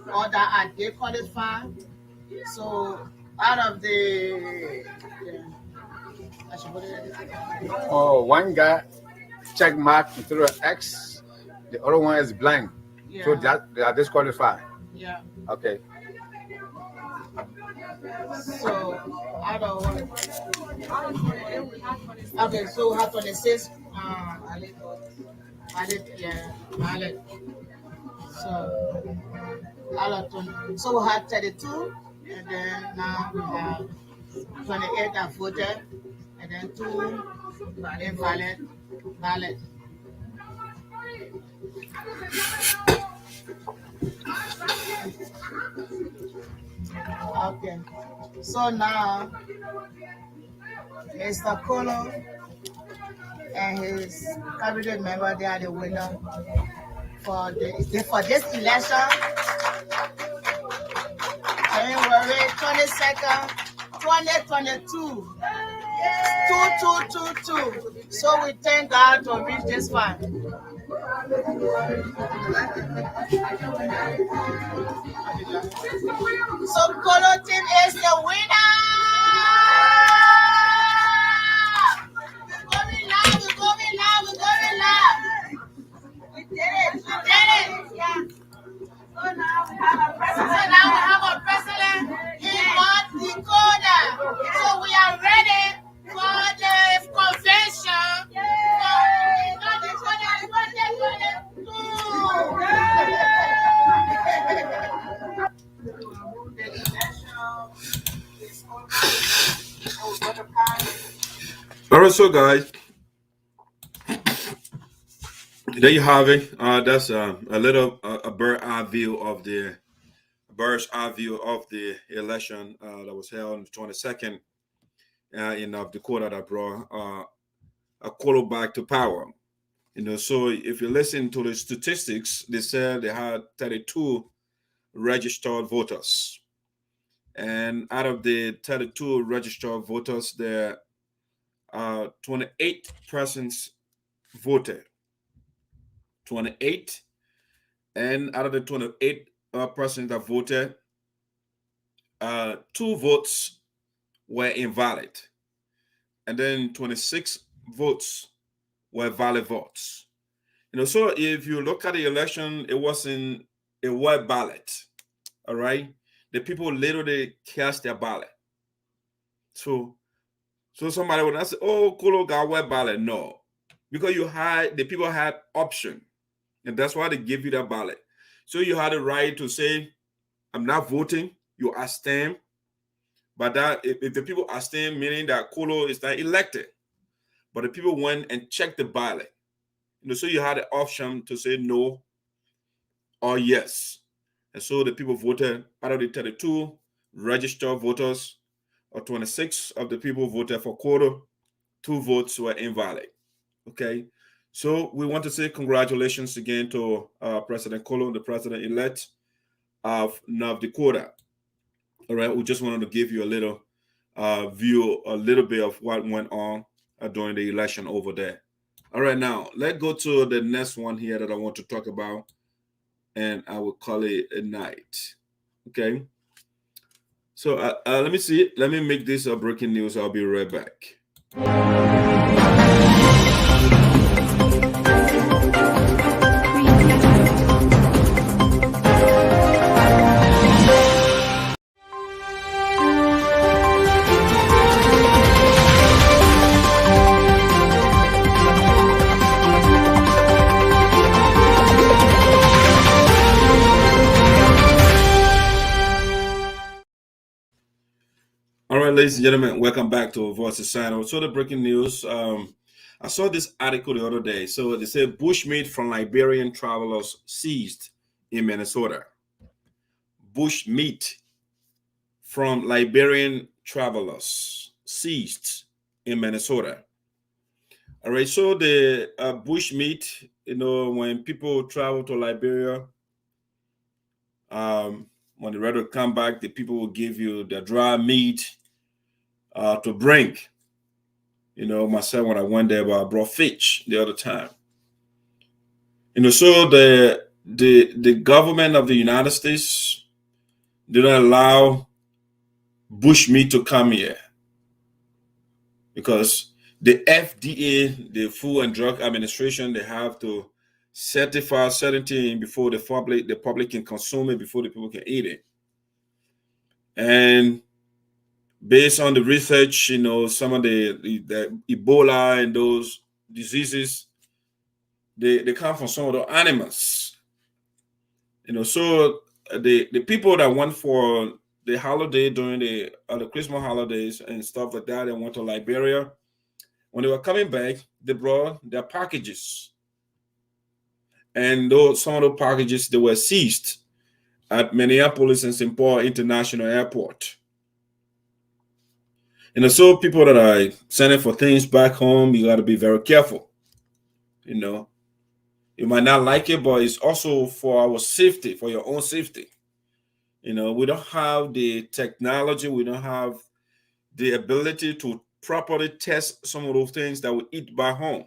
are disqualified. So out of the one guy check mark through an X, the other one is blank. Yeah. So that they are disqualified. Yeah. Okay. So out of okay, so we have 26 ballot. So out of 20, so we had 32, and then now we have 28 that voted, and then 2 invalid ballot. Okay. So now Mr. Kolo and his cabinet member, they are the winner for this election. January 22nd, 2022. 2222. So we thank God to reach this far. So Kolo team is the winner. We're going live. We did it. Yeah. So now we have a president in North Dakota. So we are ready for the convention. All right, so guys, there you have it. That's a little bird's eye view of the election that was held on the 22nd in North Dakota that brought a Kolo back to power. So if you listen to the statistics, they said they had 32 registered voters, and out of the 32 registered voters, there 28 persons voted. 28, and out of the 28 persons that voted, 2 votes were invalid, and then 26 votes were valid votes. So if you look at the election, it wasn't a word ballot. All right, the people literally cast their ballot. So somebody would not say, "Oh, Kolo got word ballot." No, because the people had option, and that's why they give you that ballot. So you had the right to say, "I'm not voting." You abstain, but that if the people abstain, meaning that Kolo is not elected, but the people went and checked the ballot. So you had the option to say no or yes, and so the people voted. Out of the 32 registered voters, or 26 of the people voted for Kolo, 2 votes were invalid. Okay, so we want to say congratulations again to President Kolo, the president-elect of North Dakota. All right, we just wanted to give you a little view, a little bit of what went on during the election over there. All right, now let's go to the next one here that I want to talk about, and I will call it a night. Okay, so let me see. Let me make this a breaking news. I'll be right back. All right, ladies and gentlemen, welcome back to Voice of Sinoe. So the breaking news, I saw this article the other day. So they said bushmeat from Liberian travelers seized in Minnesota. Bushmeat from Liberian travelers seized in Minnesota. All right, so the bushmeat, when people travel to Liberia, when they're ready to come back, the people will give you the dry meat to bring. Myself, when I went there, I brought fish the other time. So the government of the United States didn't allow bushmeat to come here because the FDA, the Food and Drug Administration, they have to certify certain thing before the public can consume it, before the people can eat it. And based on the research, you know, some of the Ebola and those diseases, they come from some of the animals. You know, so the people that went for the holiday during the Christmas holidays and stuff like that, and went to Liberia, when they were coming back, they brought their packages. And some of the packages, they were seized at Minneapolis and St. Paul International Airport. You know, so people that are sending for things back home, you got to be very careful. You know, you might not like it, but it's also for our safety, for your own safety. You know, we don't have the technology, we don't have the ability to properly test some of those things that we eat back home.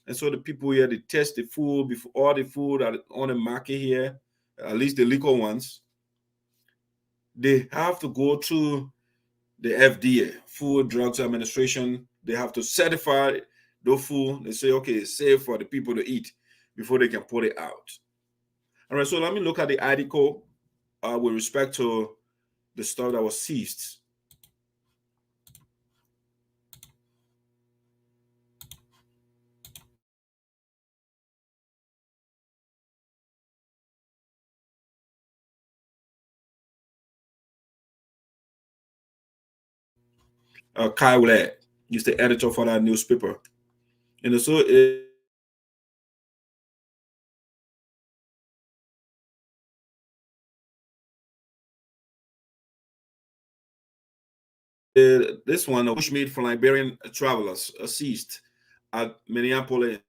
And so the people here, they test the food before all the food on the market here, at least the liquor ones, they have to go through the FDA, Food Drugs Administration. They have to certify the food. They say, okay, it's safe for the people to eat before they can put it out. All right, so let me look at the article with respect to the stuff that was seized. Kyle Willett, he's the editor for that newspaper. And so this one, Bushmeat from Liberian Travelers, seized at Minneapolis.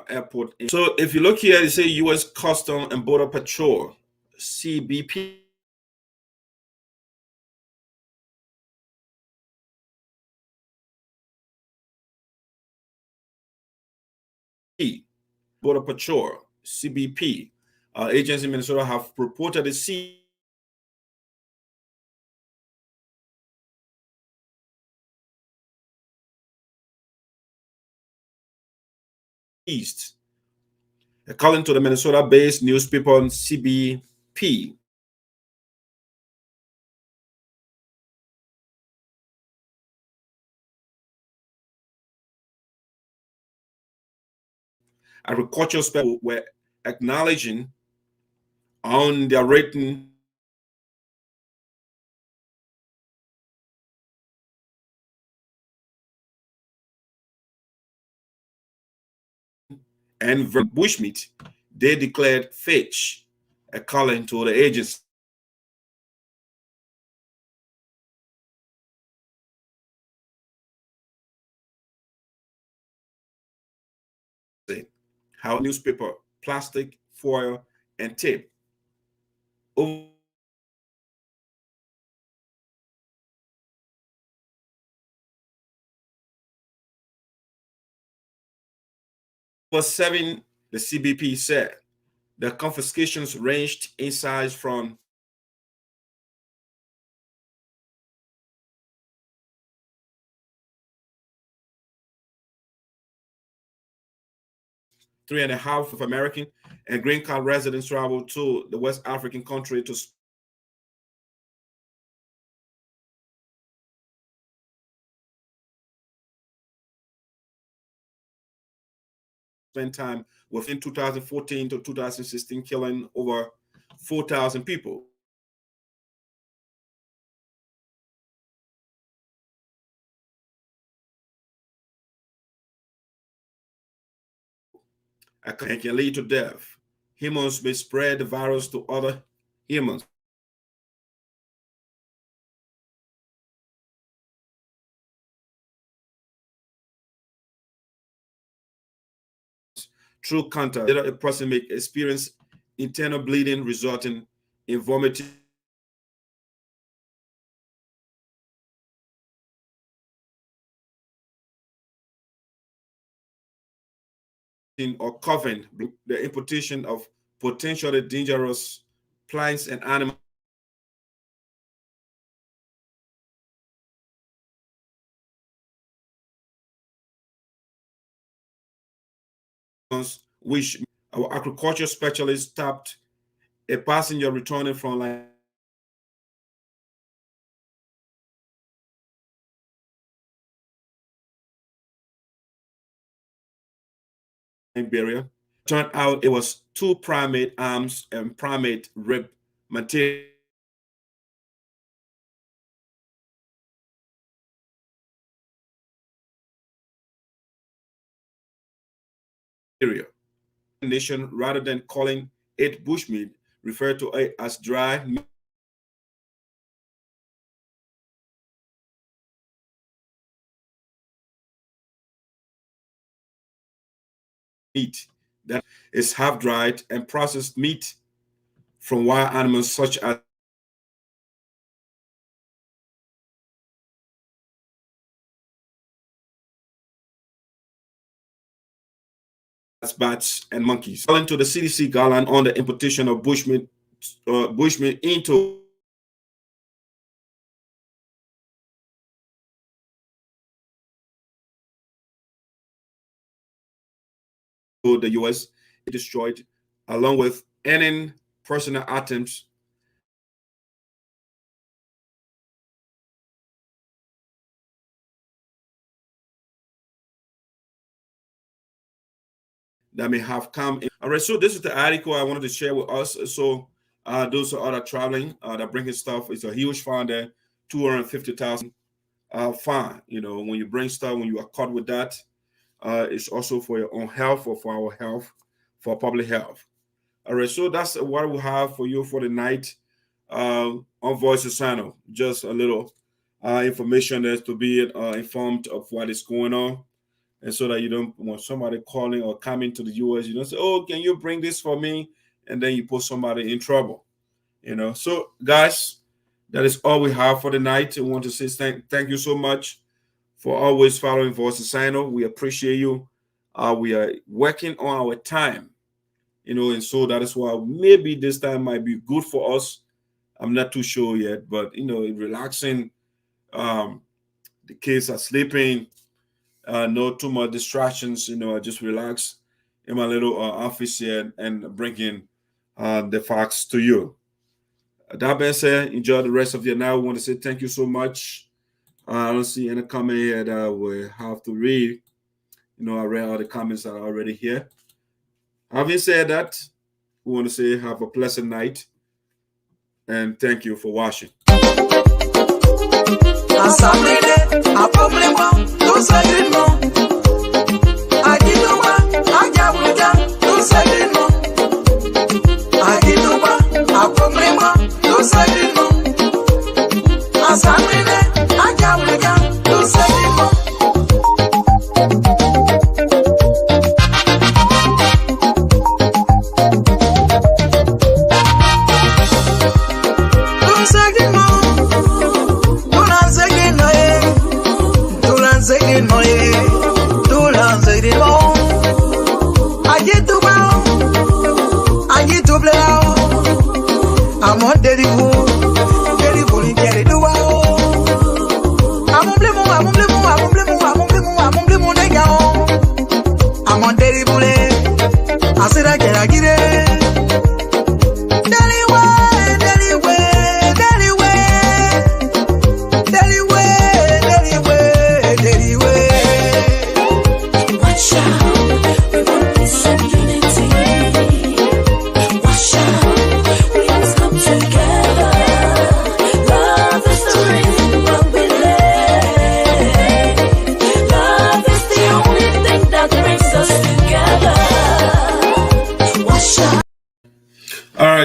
Airport. So if you look here, they say U.S. Custom and Border Patrol, CBP. Border Patrol, CBP, agents in Minnesota have reported seized according to the Minnesota-based newspaper CBP. Agricultural specialists were acknowledging on their rating and Bushmeat, they declared fish, according to the agency. How newspaper, plastic, foil, and tape. Over 7, the CBP said the confiscations ranged in size from $3.5 of American and green card residents traveled to the West African country to spend time within 2014 to 2016, killing over 4,000 people. And can lead to death. Humans may spread the virus to other humans. Through contact, a person may experience internal bleeding resulting in vomiting or coughing, the importation of potentially dangerous plants and animals which our agriculture specialist tapped a passenger returning from Liberia. Turned out it was 2 primate arms and primate rib material. Nation, rather than calling it bushmeat, referred to it as dry meat that is half dried and processed meat from wild animals such as bats and monkeys. According to the CDC guideline on the importation of bushmeat into the U.S., it destroyed, along with any personal items that may have come in. All right, so this is the article I wanted to share with us. So those are other traveling that bringing stuff. It's a huge fine there, 250,000 fine. You know, when you bring stuff, when you are caught with that, it's also for your own health or for our health, for public health. All right, so that's what we have for you for the night on Voice of Sinoe. Just a little information there to be informed of what is going on. And so that you don't want somebody calling or coming to the US, you don't say, oh, can you bring this for me? And then you put somebody in trouble, you know. So, guys, that is all we have for the night. I want to say thank you so much for always following Voice of Sinoe. We appreciate you. We are working on our time, you know, and so that is why maybe this time might be good for us. I'm not too sure yet, but, you know, relaxing. The kids are sleeping. No too much distractions, you know. I just relax in my little office here and bringing the facts to you. That being said, enjoy the rest of your night. I want to say thank you so much. I don't see any comment here that I will have to read. You know, I read all the comments that are already here. Having said that, we want to say have a pleasant night and thank you for watching.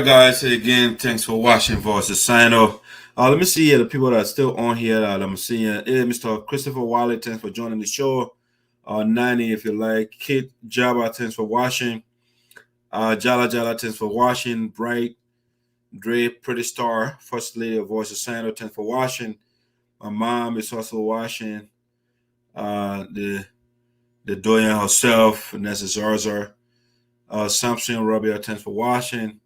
Guys, again, thanks for watching Voice of Sinoe. Let me see the people that are still on here. Let me see Mr. Christopher Wiley, thanks for joining the show. 90, if you like. Kate Jabba, thanks for watching. Jala, thanks for watching. Bright Dre, Pretty Star, First Lady of Voice of Sinoe, thanks for watching. My mom is also watching. The Doyen herself, Nessa Zarzar. Samson Rabia, thanks for watching.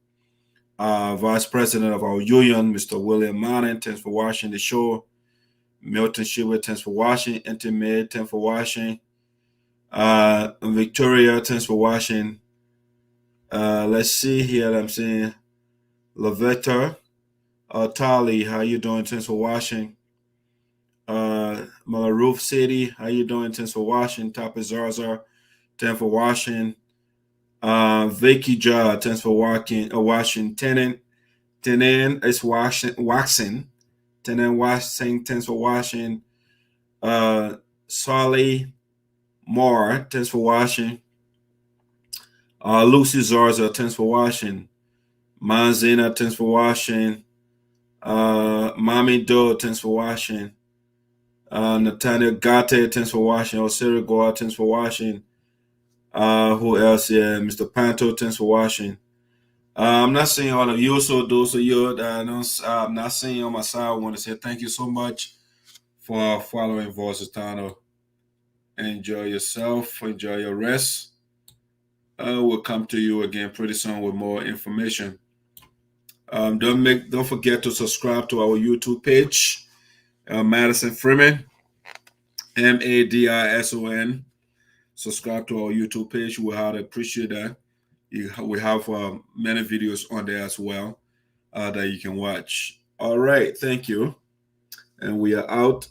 Vice President of our union, Mr. William Manning, thanks for watching the show. Milton Shiver, thanks for watching. Intimate, thanks for watching. Victoria, thanks for watching. Let's see here. I'm seeing Lavetta, Tali, how you doing? Thanks for watching. Malaroof City, how you doing? Thanks for watching. Tapazarzar, thanks for watching. Vicky Ja, thanks for watching. Tenen is waxing. Tenen waxing, thanks for watching. Solly Moore, thanks for watching. Lucy Zarza, thanks for watching. Manzina, thanks for watching. Mommy Doe, thanks for watching. Nathaniel Gate, thanks for watching. Osiri Goa, thanks for watching. Who else? Yeah, Mr. Panto, thanks for watching. I'm not seeing all of you, so those of you that I'm not seeing on my side, I want to say thank you so much for following Voices Tano. Enjoy yourself, enjoy your rest. We'll come to you again pretty soon with more information. Don't forget to subscribe to our YouTube page, Madison Freeman, Madison. Subscribe to our YouTube page. We highly appreciate that. We have many videos on there as well that you can watch. All right, thank you, and we are out.